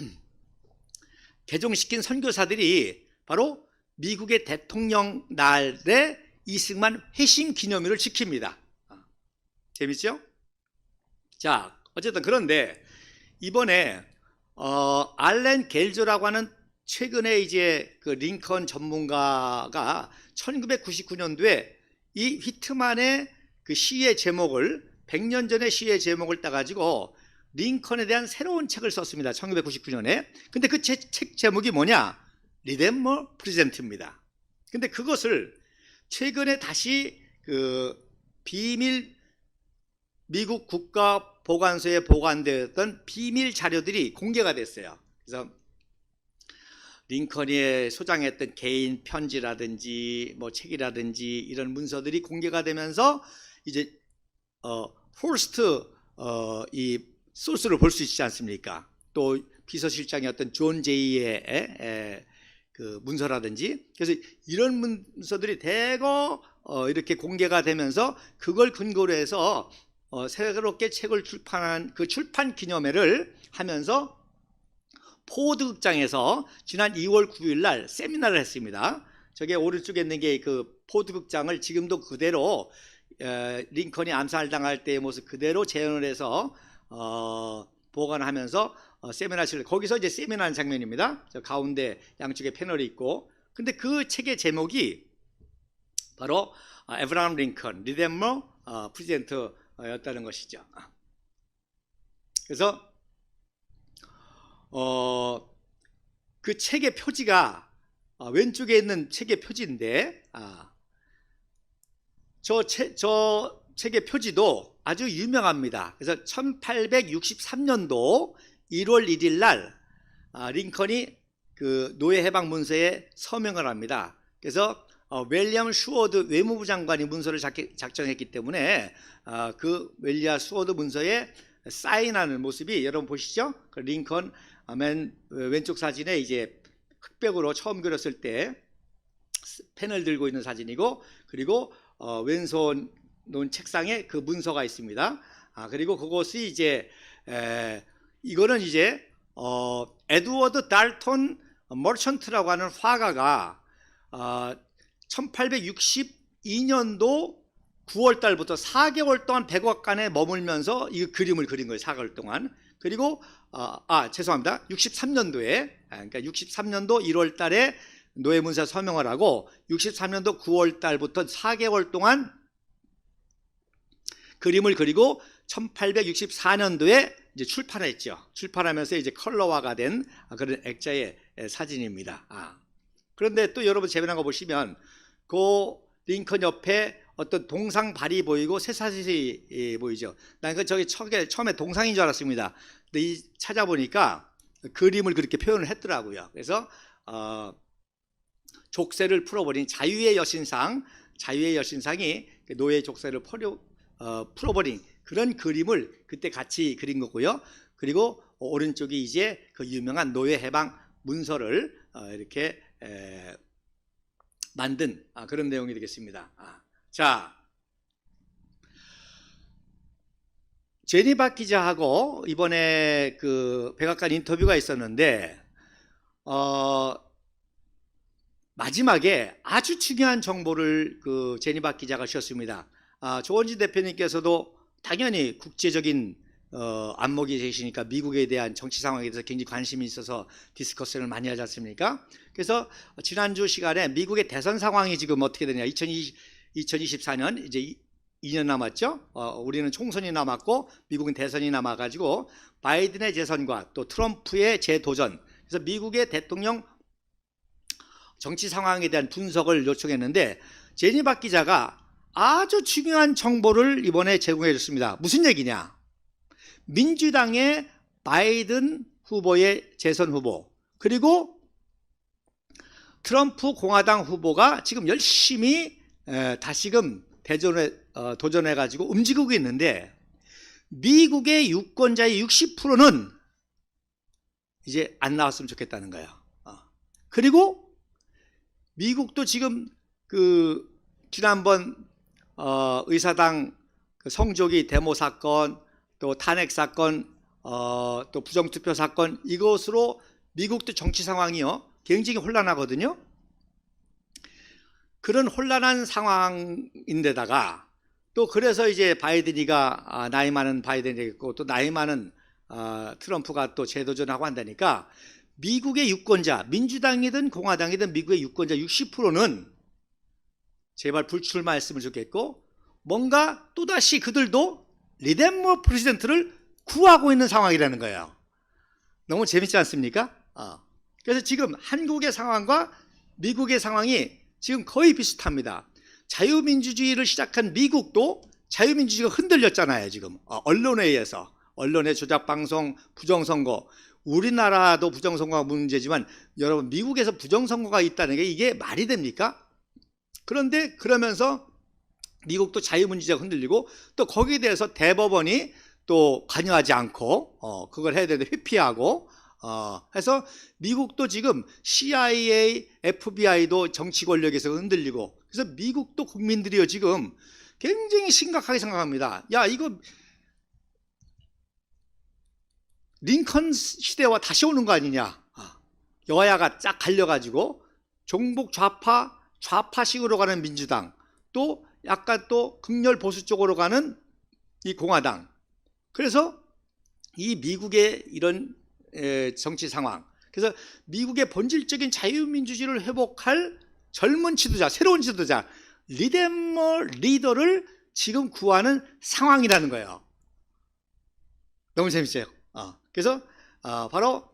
개종시킨 선교사들이 바로 미국의 대통령 날에 이승만 회심 기념일을 지킵니다. 재밌죠? 자, 어쨌든 그런데 이번에 알렌 겔조라고 하는 최근에 이제 그 링컨 전문가가 1999년도에 이 휘트만의 그 시의 제목을, 100년 전의 시의 제목을 따가지고 링컨에 대한 새로운 책을 썼습니다. 1999년에. 근데 그 책 제목이 뭐냐? 리데머 프레젠트입니다. 근데 그것을 최근에 다시 그 비밀 미국 국가보관소에 보관되었던 비밀 자료들이 공개가 됐어요. 그래서 링컨이 소장했던 개인 편지라든지 뭐 책이라든지 이런 문서들이 공개가 되면서 이제 포스트 이 소스를 볼 수 있지 않습니까? 또 비서실장이었던 존 제이의 그 문서라든지, 그래서 이런 문서들이 대거 이렇게 공개가 되면서 그걸 근거로 해서 새롭게 책을 출판한 그 출판 기념회를 하면서 포드 극장에서 지난 2월 9일 날 세미나를 했습니다. 저게 오른쪽에 있는 게 그 포드 극장을 지금도 그대로 링컨이 암살당할 때의 모습 그대로 재현을 해서 보관하면서 세미나실, 거기서 이제 세미나하는 장면입니다. 저 가운데 양쪽에 패널이 있고, 근데 그 책의 제목이 바로 에브라함 링컨 리데머 프레젠트였다는 것이죠. 그래서 그 책의 표지가 왼쪽에 있는 책의 표지인데, 저 책의 표지도 아주 유명합니다. 그래서 1863년도 1월 1일 날 링컨이 그 노예 해방 문서에 서명을 합니다. 그래서 윌리엄 슈워드 외무부 장관이 문서를 작성했기 때문에 그 윌리엄 슈워드 문서에 사인하는 모습이 여러분 보시죠? 그 링컨 맨 왼쪽 사진에 이제 흑백으로 처음 그렸을 때 펜을 들고 있는 사진이고, 그리고 왼손 놓은 책상에 그 문서가 있습니다. 그리고 그것이 이제 이거는 이제 에드워드 달턴 머천트라고 하는 화가가 1862년도 9월 달부터 4개월 동안 백악관에 머물면서 이 그림을 그린 거예요. 4개월 동안. 그리고 죄송합니다. 63년도에 그러니까 63년도 1월 달에 노예문서 서명을 하고 63년도 9월 달부터 4개월 동안 그림을 그리고 1864년도에 이제 출판했죠. 출판하면서 이제 컬러화가 된 그런 액자의 사진입니다. 그런데 또 여러분 재미난 거 보시면 그 링컨 옆에 어떤 동상발이 보이고 쇠사슬이 보이죠. 난 그 저기 처음에 동상인 줄 알았습니다. 근데 찾아보니까 그림을 그렇게 표현을 했더라고요. 그래서 족쇄를 풀어버린 자유의 여신상이 노예 족쇄를 풀어버린 그런 그림을 그때 같이 그린 거고요. 그리고 오른쪽이 이제 그 유명한 노예 해방 문서를 이렇게 만든 그런 내용이 되겠습니다. 자, 제니박 기자하고 이번에 그 백악관 인터뷰가 있었는데 마지막에 아주 중요한 정보를 그 제니박 기자가 주셨습니다. 조원진 대표님께서도 당연히 국제적인 안목이 되시니까 미국에 대한 정치 상황에 대해서 굉장히 관심이 있어서 디스커션을 많이 하지 않습니까? 그래서 지난주 시간에 미국의 대선 상황이 지금 어떻게 되냐, 2024년 이제 2년 남았죠. 우리는 총선이 남았고 미국은 대선이 남아가지고 바이든의 재선과 또 트럼프의 재도전, 그래서 미국의 대통령 정치 상황에 대한 분석을 요청했는데 제니박 기자가 아주 중요한 정보를 이번에 제공해 줬습니다. 무슨 얘기냐? 민주당의 바이든 후보의 재선 후보, 그리고 트럼프 공화당 후보가 지금 열심히 다시금 도전해 가지고 움직이고 있는데 미국의 유권자의 60%는 이제 안 나왔으면 좋겠다는 거예요. 그리고 미국도 지금 그 지난번 의사당 성조기 데모 사건, 또 탄핵 사건, 또 부정투표 사건, 이것으로 미국도 정치 상황이요 굉장히 혼란하거든요. 그런 혼란한 상황인데다가 또 그래서 이제 바이든이가 나이 많은 바이든이겠고 또 나이 많은 트럼프가 또 재도전하고 한다니까 미국의 유권자, 민주당이든 공화당이든 미국의 유권자 60%는 제발 불출마했으면 좋겠고, 뭔가 또다시 그들도 리덴머 프레지던트를 구하고 있는 상황이라는 거예요. 너무 재밌지 않습니까? 그래서 지금 한국의 상황과 미국의 상황이 지금 거의 비슷합니다. 자유민주주의를 시작한 미국도 자유민주주의가 흔들렸잖아요. 지금 언론에 의해서, 언론의 조작방송, 부정선거. 우리나라도 부정선거가 문제지만 여러분 미국에서 부정선거가 있다는 게 이게 말이 됩니까? 그런데 그러면서 미국도 자유민주주의가 흔들리고 또 거기에 대해서 대법원이 또 관여하지 않고 그걸 해야 되는데 회피하고 해서 미국도 지금 CIA, FBI도 정치 권력에서 흔들리고, 그래서 미국도 국민들이요 지금 굉장히 심각하게 생각합니다. 야, 이거 링컨 시대와 다시 오는 거 아니냐. 여야가 쫙 갈려가지고 종북 좌파식으로 가는 민주당, 또 약간 또 극렬 보수 쪽으로 가는 이 공화당. 그래서 이 미국의 이런 정치 상황, 그래서 미국의 본질적인 자유민주주의를 회복할 젊은 지도자, 새로운 지도자, 리덴머 리더를 지금 구하는 상황이라는 거예요. 너무 재밌어요. 그래서 바로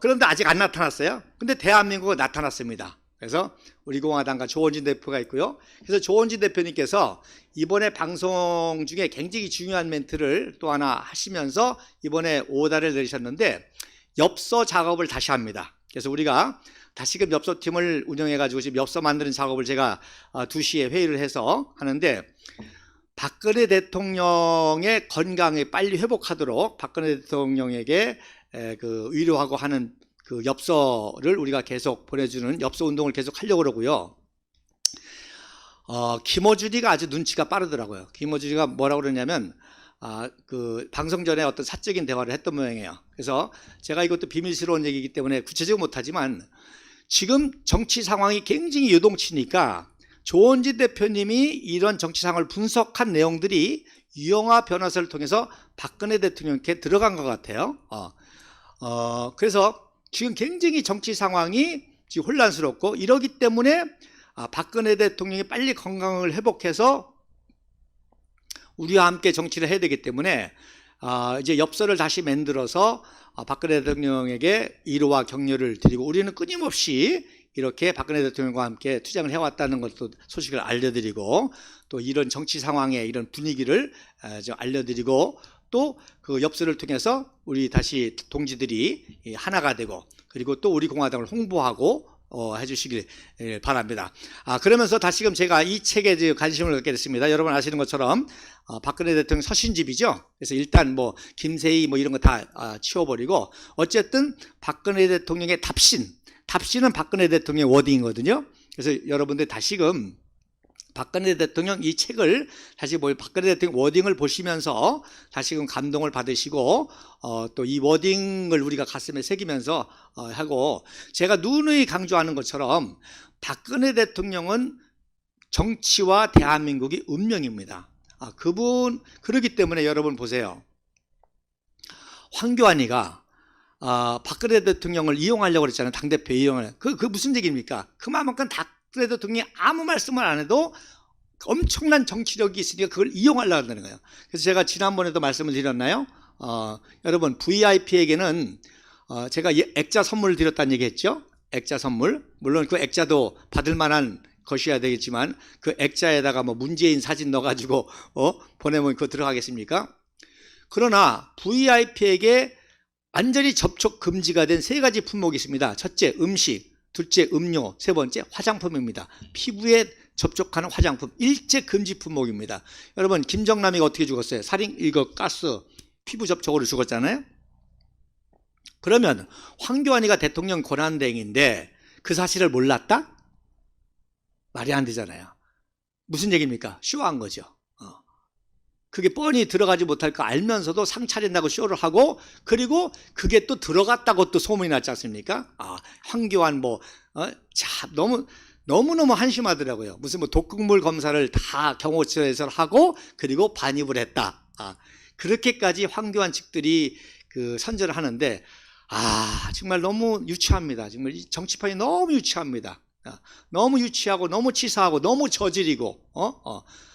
그런데 아직 안 나타났어요. 근데 대한민국은 나타났습니다. 그래서 우리 공화당과 조원진 대표가 있고요. 그래서 조원진 대표님께서 이번에 방송 중에 굉장히 중요한 멘트를 또 하나 하시면서 이번에 오다를 내리셨는데 엽서 작업을 다시 합니다. 그래서 우리가 다시금 엽서팀을 운영해가지고 지금 엽서 만드는 작업을 제가 2시에 회의를 해서 하는데, 박근혜 대통령의 건강에 빨리 회복하도록 박근혜 대통령에게 그 위로하고 하는 그 엽서를 우리가 계속 보내주는 엽서 운동을 계속 하려고 그러고요. 김어준이가 아주 눈치가 빠르더라고요. 김어준이가 뭐라고 그러냐면, 그 방송 전에 어떤 사적인 대화를 했던 모양이에요. 그래서 제가 이것도 비밀스러운 얘기이기 때문에 구체적으로 못하지만, 지금 정치 상황이 굉장히 요동치니까 조원진 대표님이 이런 정치 상황을 분석한 내용들이 유영하 변호사를 통해서 박근혜 대통령께 들어간 것 같아요. 그래서 지금 굉장히 정치 상황이 지금 혼란스럽고, 이러기 때문에 박근혜 대통령이 빨리 건강을 회복해서 우리와 함께 정치를 해야 되기 때문에 이제 엽서를 다시 만들어서 박근혜 대통령에게 위로와 격려를 드리고, 우리는 끊임없이 이렇게 박근혜 대통령과 함께 투쟁을 해왔다는 것도 소식을 알려드리고, 또 이런 정치 상황의 이런 분위기를 좀 알려드리고, 또 그 엽서를 통해서 우리 다시 동지들이 하나가 되고, 그리고 또 우리 공화당을 홍보하고 해주시길 바랍니다. 그러면서 다시금 제가 이 책에 관심을 갖게 됐습니다. 여러분 아시는 것처럼 박근혜 대통령 서신집이죠. 그래서 일단 뭐 김세희 뭐 이런 거 다 치워버리고, 어쨌든 박근혜 대통령의 답신은 박근혜 대통령의 워딩이거든요. 그래서 여러분들 다시금 박근혜 대통령 이 책을 다시 박근혜 대통령 워딩을 보시면서 다시금 감동을 받으시고, 또 이 워딩을 우리가 가슴에 새기면서 하고, 제가 누누이 강조하는 것처럼 박근혜 대통령은 정치와 대한민국이 운명입니다. 그러기 때문에 여러분 보세요. 황교안이가 박근혜 대통령을 이용하려고 그랬잖아요. 당대표 이용을. 그 무슨 얘기입니까? 그만큼 박근혜 대통령이 아무 말씀을 안 해도 엄청난 정치력이 있으니까 그걸 이용하려고 한다는 거예요. 그래서 제가 지난번에도 말씀을 드렸나요? 여러분 VIP에게는 제가 액자 선물을 드렸다는 얘기 했죠. 액자 선물. 물론 그 액자도 받을 만한 것이어야 되겠지만, 그 액자에다가 뭐 문재인 사진 넣어가지고 보내면 그거 들어가겠습니까? 그러나 VIP에게 완전히 접촉 금지가 된 3가지 품목이 있습니다. 첫째 음식, 둘째 음료, 세 번째 화장품입니다. 피부에 접촉하는 화장품, 일제 금지 품목입니다. 여러분 김정남이가 어떻게 죽었어요? 살인, 일거, 가스, 피부 접촉으로 죽었잖아요. 그러면 황교안이가 대통령 권한대행인데 그 사실을 몰랐다? 말이 안 되잖아요. 무슨 얘기입니까? 쇼한 거죠. 그게 뻔히 들어가지 못할 거 알면서도 상 차린다고 쇼를 하고, 그리고 그게 또 들어갔다고 또 소문이 났지 않습니까? 황교안 참 너무너무 한심하더라고요. 무슨 독극물 검사를 다 경호처에서 하고, 그리고 반입을 했다. 그렇게까지 황교안 측들이 그 선전을 하는데, 정말 너무 유치합니다. 정말 이 정치판이 너무 유치합니다. 너무 유치하고 너무 치사하고 너무 저질이고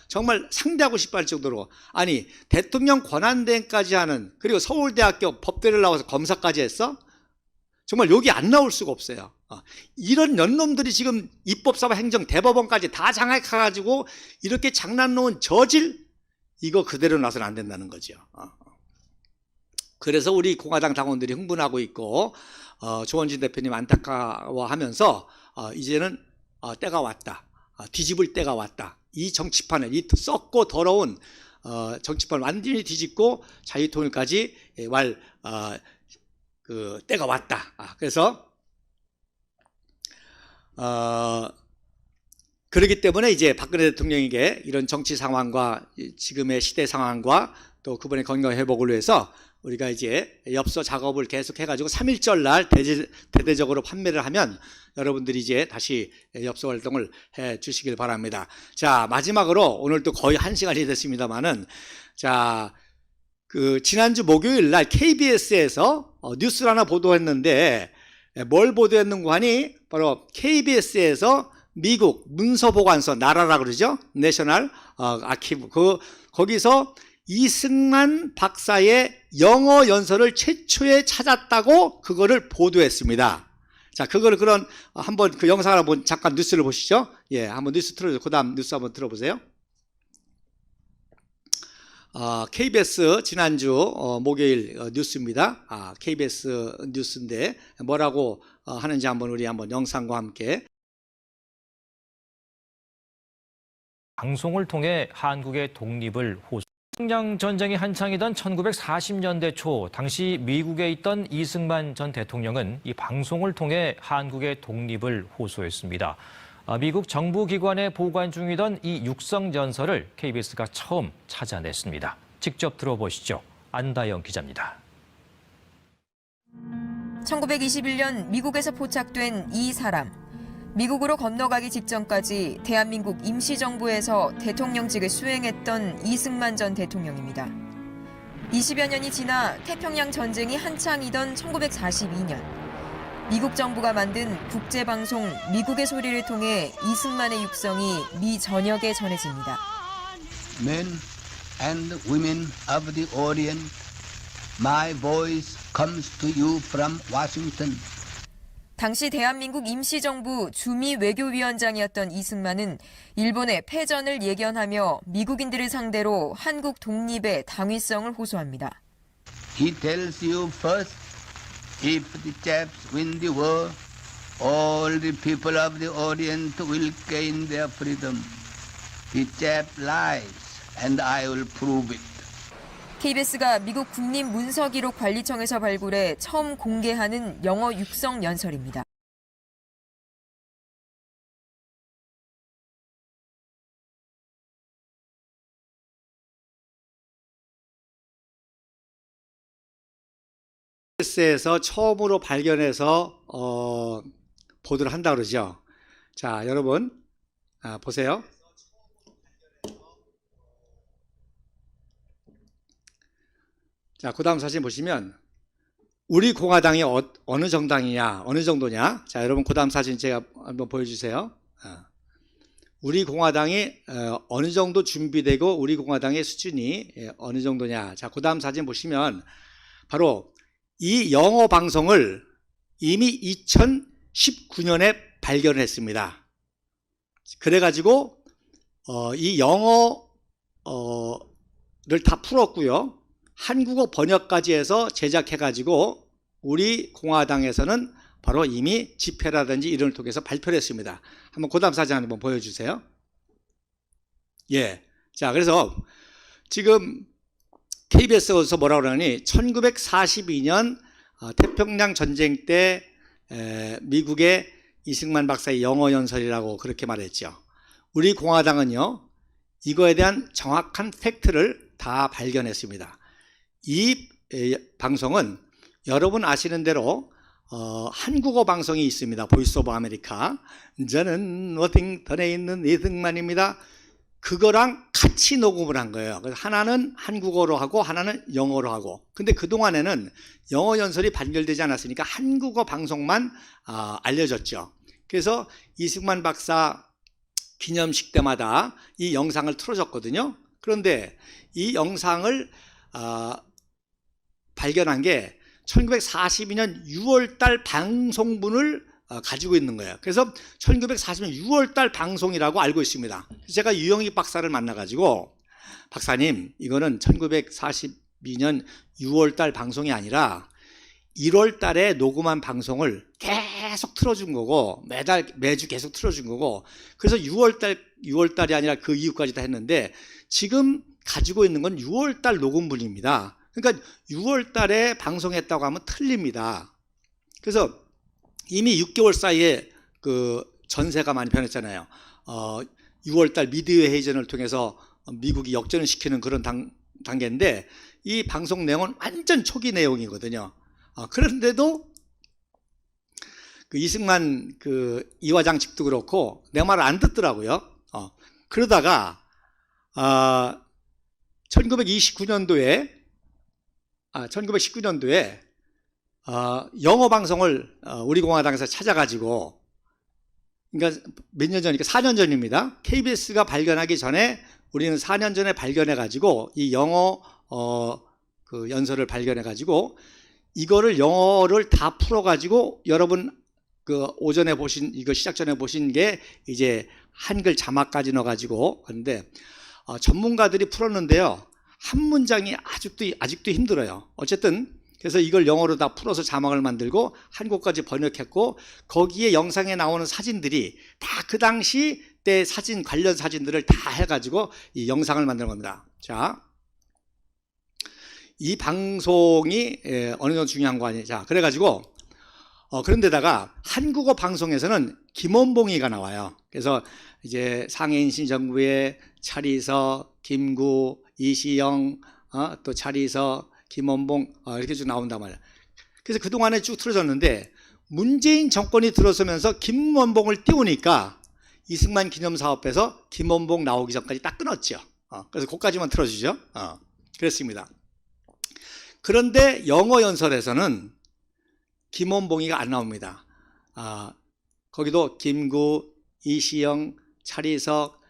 정말 상대하고 싶어 할 정도로, 아니 대통령 권한대행까지 하는, 그리고 서울대학교 법대를 나와서 검사까지 했어? 정말 욕이 안 나올 수가 없어요. 이런 년놈들이 지금 입법사와 행정 대법원까지 다 장악해가지고 이렇게 장난 놓은 저질, 이거 그대로 놔서는 안 된다는 거죠. 그래서 우리 공화당 당원들이 흥분하고 있고, 조원진 대표님 안타까워하면서 이제는 때가 왔다. 뒤집을 때가 왔다. 이 정치판을, 이 썩고 더러운 정치판을 완전히 뒤집고 자유통일까지 그 때가 왔다. 그래서 그렇기 때문에 이제 박근혜 대통령에게 이런 정치 상황과 지금의 시대 상황과 또 그분의 건강 회복을 위해서 우리가 이제 엽서 작업을 계속 해가지고 3.1절 날 대대적으로 판매를 하면 여러분들이 이제 다시 엽서 활동을 해 주시길 바랍니다. 자, 마지막으로 오늘 또 거의 1시간이 됐습니다만은, 자, 그 지난주 목요일 날 KBS에서 뉴스를 하나 보도했는데, 뭘 보도했는가 하니 바로 KBS에서 미국 문서보관소, 나라라 그러죠? 내셔널 아키브, 거기서 이승만 박사의 영어 연설을 최초에 찾았다고 그거를 보도했습니다. 자, 그거를 한번 그 영상을 한번 잠깐 뉴스를 보시죠. 예, 한번 뉴스 틀어주세요. 그 다음 뉴스 한번 들어보세요. KBS 지난주 목요일 뉴스입니다. KBS 뉴스인데 뭐라고 하는지 우리 한번 영상과 함께. 방송을 통해 한국의 독립을 호소. 평양 전쟁이 한창이던 1940년대 초 당시 미국에 있던 이승만 전 대통령은 이 방송을 통해 한국의 독립을 호소했습니다. 미국 정부기관에 보관 중이던 이 육성 연설을 KBS가 처음 찾아냈습니다. 직접 들어보시죠. 안다영 기자입니다. 1921년 미국에서 포착된 이 사람. 미국으로 건너가기 직전까지 대한민국 임시정부에서 대통령직을 수행했던 이승만 전 대통령입니다. 20여 년이 지나 태평양 전쟁이 한창이던 1942년, 미국 정부가 만든 국제방송 미국의 소리를 통해 이승만의 육성이 미 전역에 전해집니다. Men and women of the Orient, my voice comes to you from Washington. 당시 대한민국 임시정부 주미 외교위원장이었던 이승만은 일본의 패전을 예견하며 미국인들을 상대로 한국 독립의 당위성을 호소합니다. He tells you first, if the Japs win the war, all the people of the Orient will gain their freedom. The Jap lies, and I will prove it. KBS가 미국 국립문서기록 관리청에서 발굴해 처음 공개하는 영어 육성 연설입니다. KBS에서 처음으로 발견해서 보도를 한다 그러죠. 자, 여러분 보세요. 자, 그 다음 사진 보시면 우리 공화당이 어느 정당이냐, 어느 정도냐. 자, 여러분 그 다음 사진 제가 한번 보여주세요. 우리 공화당이 어느 정도 준비되고 우리 공화당의 수준이 어느 정도냐. 자, 그 다음 사진 보시면 바로 이 영어 방송을 이미 2019년에 발견을 했습니다. 그래가지고 이 영어를 다 풀었고요. 한국어 번역까지 해서 제작해가지고 우리 공화당에서는 바로 이미 집회라든지 이런 걸 통해서 발표를 했습니다. 한번 그 다음 사진 한번 보여주세요. 예. 자, 그래서 지금 KBS에서 뭐라고 그러니 1942년 태평양 전쟁 때 미국의 이승만 박사의 영어 연설이라고 그렇게 말했죠. 우리 공화당은요, 이거에 대한 정확한 팩트를 다 발견했습니다. 이 방송은 여러분 아시는 대로 한국어 방송이 있습니다. 보이스 오브 아메리카. 저는 워싱턴에 있는 이승만입니다. 그거랑 같이 녹음을 한 거예요. 그래서 하나는 한국어로 하고 하나는 영어로 하고. 근데 그동안에는 영어 연설이 발견되지 않았으니까 한국어 방송만 알려졌죠. 그래서 이승만 박사 기념식 때마다 이 영상을 틀어줬거든요. 그런데 이 영상을 발견한 게 1942년 6월달 방송분을 가지고 있는 거예요. 그래서 1940년 6월달 방송이라고 알고 있습니다. 제가 유영익 박사를 만나가지고 박사님, 이거는 1942년 6월달 방송이 아니라 1월달에 녹음한 방송을 계속 틀어준 거고 매주 계속 틀어준 거고, 그래서 6월달이 아니라 그 이후까지 다 했는데 지금 가지고 있는 건 6월달 녹음분입니다. 그러니까 6월달에 방송했다고 하면 틀립니다. 그래서 이미 6개월 사이에 그 전세가 많이 변했잖아요. 6월달 미드웨이 해전을 통해서 미국이 역전을 시키는 그런 단계인데 이 방송 내용은 완전 초기 내용이거든요. 그런데도 그 이승만 그 이화장 측도 그렇고 내 말을 안 듣더라고요. 그러다가 1919년도에 영어 방송을 우리 공화당에서 찾아가지고, 그러니까 몇 년 전이니까 4년 전입니다. KBS가 발견하기 전에 우리는 4년 전에 발견해가지고 이 영어 그 연설을 발견해가지고 이거를 영어를 다 풀어가지고 여러분 그 오전에 보신 이거 시작 전에 보신 게 이제 한글 자막까지 넣어가지고 하는데 전문가들이 풀었는데요. 한 문장이 아직도 힘들어요. 어쨌든 그래서 이걸 영어로 다 풀어서 자막을 만들고 한국까지 번역했고 거기에 영상에 나오는 사진들이 다 그 당시 때 사진 관련 사진들을 다 해가지고 이 영상을 만드는 겁니다. 자, 이 방송이 어느 정도 중요한 거 아니에요. 자, 그래가지고 그런데다가 한국어 방송에서는 김원봉이가 나와요. 그래서 이제 상해인신 정부의 차리서, 김구, 이시영, 또 차리서, 김원봉 이렇게 쭉 나온단 말이에요. 그래서 그동안에 쭉 틀어졌는데 문재인 정권이 들어서면서 김원봉을 띄우니까 이승만 기념사업에서 김원봉 나오기 전까지 딱 끊었죠. 그래서 그것까지만 틀어주죠. 그랬습니다. 그런데 영어 연설에서는 김원봉이가 안 나옵니다. 거기도 김구, 이시영, 차리석,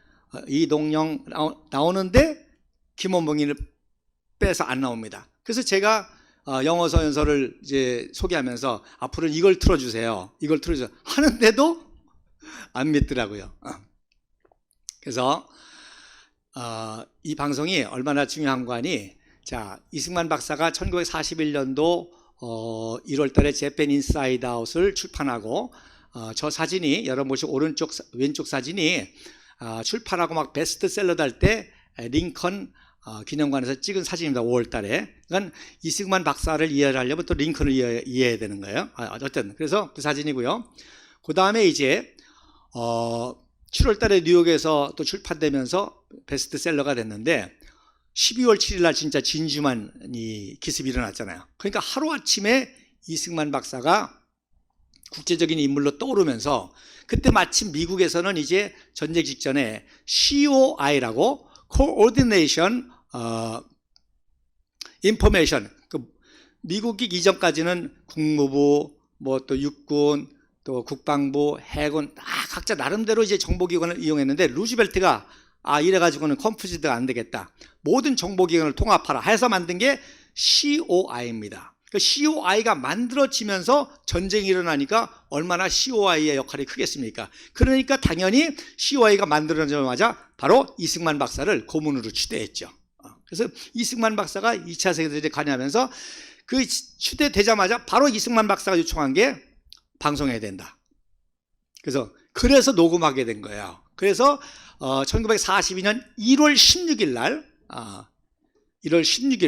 이동영 나오는데 김원봉이를 빼서 안 나옵니다. 그래서 제가 영어서 연설을 이제 소개하면서 앞으로는 이걸 틀어주세요. 이걸 틀어주세요. 하는데도 안 믿더라고요. 그래서 이 방송이 얼마나 중요한 거 아니? 자, 이승만 박사가 1941년도 1월 달에 재팬 인사이드 아웃을 출판하고 저 사진이 여러분 보시고 왼쪽 사진이 출판하고 막 베스트셀러 달 때 링컨 기념관에서 찍은 사진입니다. 5월 달에. 그러니까 이승만 박사를 이해하려면 또 링컨을 이해해야 되는 거예요. 어쨌든 그래서 그 사진이고요. 그 다음에 이제 7월 달에 뉴욕에서 또 출판되면서 베스트셀러가 됐는데 12월 7일 날 진짜 진주만이 기습이 일어났잖아요. 그러니까 하루아침에 이승만 박사가 국제적인 인물로 떠오르면서 그때 마침 미국에서는 이제 전쟁 직전에 COI라고 Coordination Information, 미국이 이전까지는 국무부, 뭐 또 육군, 또 국방부, 해군 다 각자 나름대로 이제 정보기관을 이용했는데 루즈벨트가 이래가지고는 컴퓨즈드가 안 되겠다. 모든 정보기관을 통합하라 해서 만든 게 COI입니다. 그 COI가 만들어지면서 전쟁이 일어나니까 얼마나 COI의 역할이 크겠습니까? 그러니까 당연히 COI가 만들어지자마자 바로 이승만 박사를 고문으로 추대했죠. 그래서 이승만 박사가 2차 세계대전에 관여하면서 그 추대되자마자 바로 이승만 박사가 요청한 게 방송해야 된다. 그래서 녹음하게 된 거예요. 그래서 1942년 1월 16일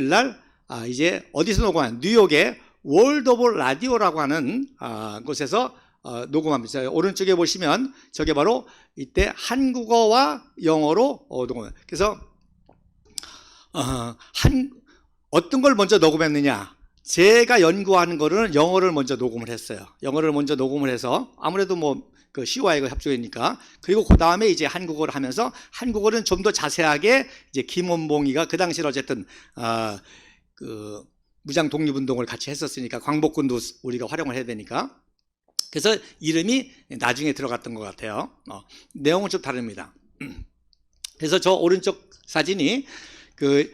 날 이제 어디서 녹음한 뉴욕의 월드 오브 라디오라고 하는 곳에서 녹음합니다. 오른쪽에 보시면 저게 바로 이때 한국어와 영어로 녹음해요. 그래서 어떤 걸 먼저 녹음했느냐? 제가 연구하는 거는 영어를 먼저 녹음을 했어요. 영어를 먼저 녹음을 해서 아무래도 그 COI가 협조니까. 그리고 그 다음에 이제 한국어를 하면서 한국어는 좀 더 자세하게 이제 김원봉이가 그 당시에 어쨌든 그 무장 독립운동을 같이 했었으니까 광복군도 우리가 활용을 해야 되니까. 그래서 이름이 나중에 들어갔던 것 같아요. 내용은 좀 다릅니다. 그래서 저 오른쪽 사진이 그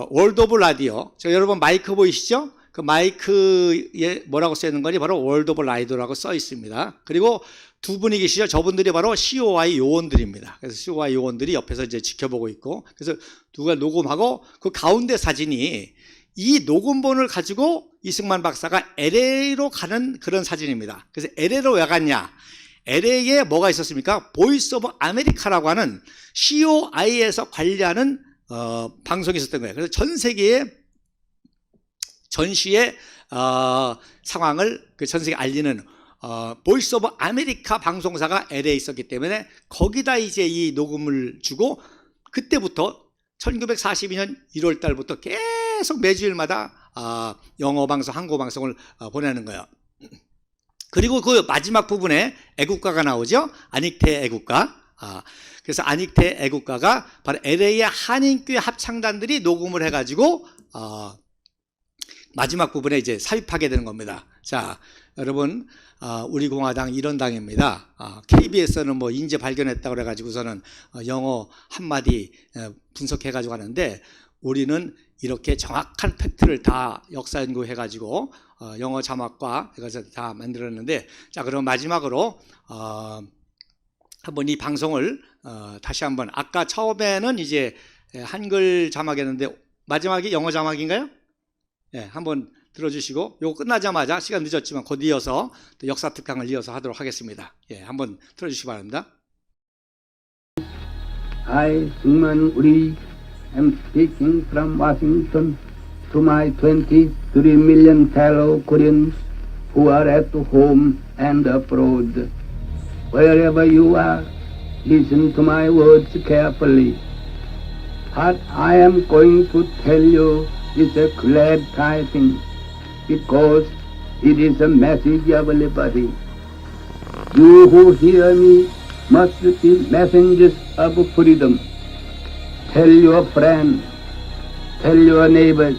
월드 오브 라디오. 여러분 마이크 보이시죠? 그 마이크에 뭐라고 써 있는 거니? 바로 월드 오브 라디오라고 써 있습니다. 그리고 두 분이 계시죠? 저분들이 바로 COI 요원들입니다. 그래서 COI 요원들이 옆에서 이제 지켜보고 있고, 그래서 누가 녹음하고 그 가운데 사진이 이 녹음본을 가지고 이승만 박사가 LA로 가는 그런 사진입니다. 그래서 LA로 왜 갔냐? LA에 뭐가 있었습니까? 보이스 오브 아메리카라고 하는 COI에서 관리하는 방송이 있었던 거예요. 그래서 전 세계에 전시의 상황을 전 세계에 알리는 보이스 오브 아메리카 방송사가 LA에 있었기 때문에 거기다 이제 이 녹음을 주고 그때부터 1942년 1월 달부터 계속 매주일마다 영어 방송, 한국어 방송을 보내는 거예요. 그리고 그 마지막 부분에 애국가가 나오죠. 안익태 애국가. 그래서 안익태 애국가가 바로 LA의 한인교회 합창단들이 녹음을 해가지고 마지막 부분에 이제 삽입하게 되는 겁니다. 자, 여러분, 우리 공화당 이런 당입니다. KBS는 뭐 인재 발견했다고 그래가지고서는 영어 한마디 분석해가지고 하는데 우리는 이렇게 정확한 팩트를 다 역사 연구해가지고 영어 자막과 이것을 다 만들었는데, 자, 그럼 마지막으로 한번 이 방송을 다시 한번, 아까 처음에는 이제 한글 자막이었는데 마지막이 영어 자막인가요? 예, 한번 들어주시고 요거 끝나자마자 시간 늦었지만 곧 이어서 또 역사 특강을 이어서 하도록 하겠습니다. 예, 한번 들어주시기 바랍니다. I, Syngman Uri, am speaking from Washington to my 23 million fellow Koreans who are at home and abroad. Wherever you are, listen to my words carefully. What I am going to tell you is a glad tidings, because it is a message of liberty. You who hear me must be messengers of freedom. Tell your friends, tell your neighbors,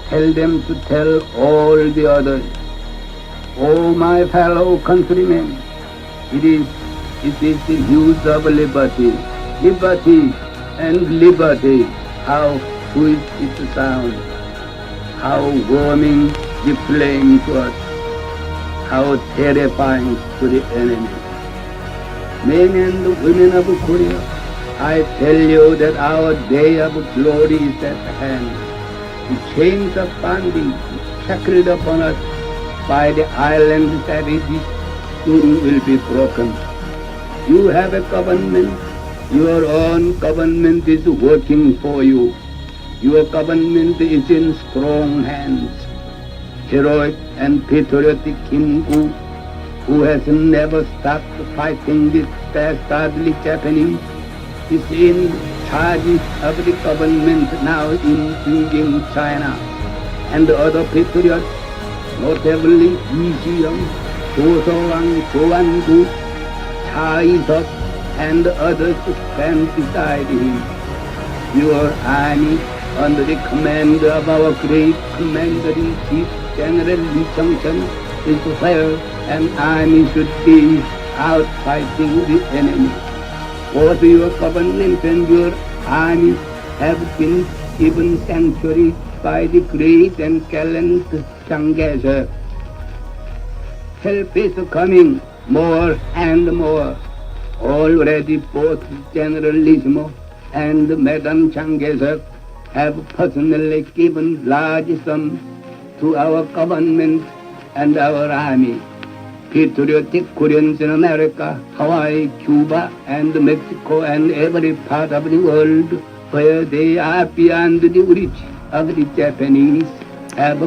tell them to tell all the others. Oh, my fellow countrymen, it is the use of liberty, liberty and liberty. How sweet it sounds, how warming the flame to us, how terrifying to the enemy. Men and women of Korea, I tell you that our day of glory is at hand. The chains of bondage shackled upon us by the island savages soon will be broken. You have a government. Your own government is working for you. Your government is in strong hands. Heroic and patriotic Kim Gu, who has never stopped fighting the dastardly Japanese, is in charge of the government now in Beijing, China, and other patriots, notably Lee Ji-young, Jo So-wang, Jo Wan-gu, Cha Il-suk, and others stand beside him. Your army, under the command of our great Commander-in-Chief, General Lee Chung-chun, is where an army should be, out fighting the enemy. Both your government and your army have been given sanctuary by the great and gallant Chiang Kai-shek. Help is coming more and more. Already both Generalissimo and Madame Chiang Kai-shek have personally given large sums to our government and our army. Patriotic Koreans in America, Hawaii, Cuba, and Mexico, and every part of the world where they are beyond the reach of the Japanese have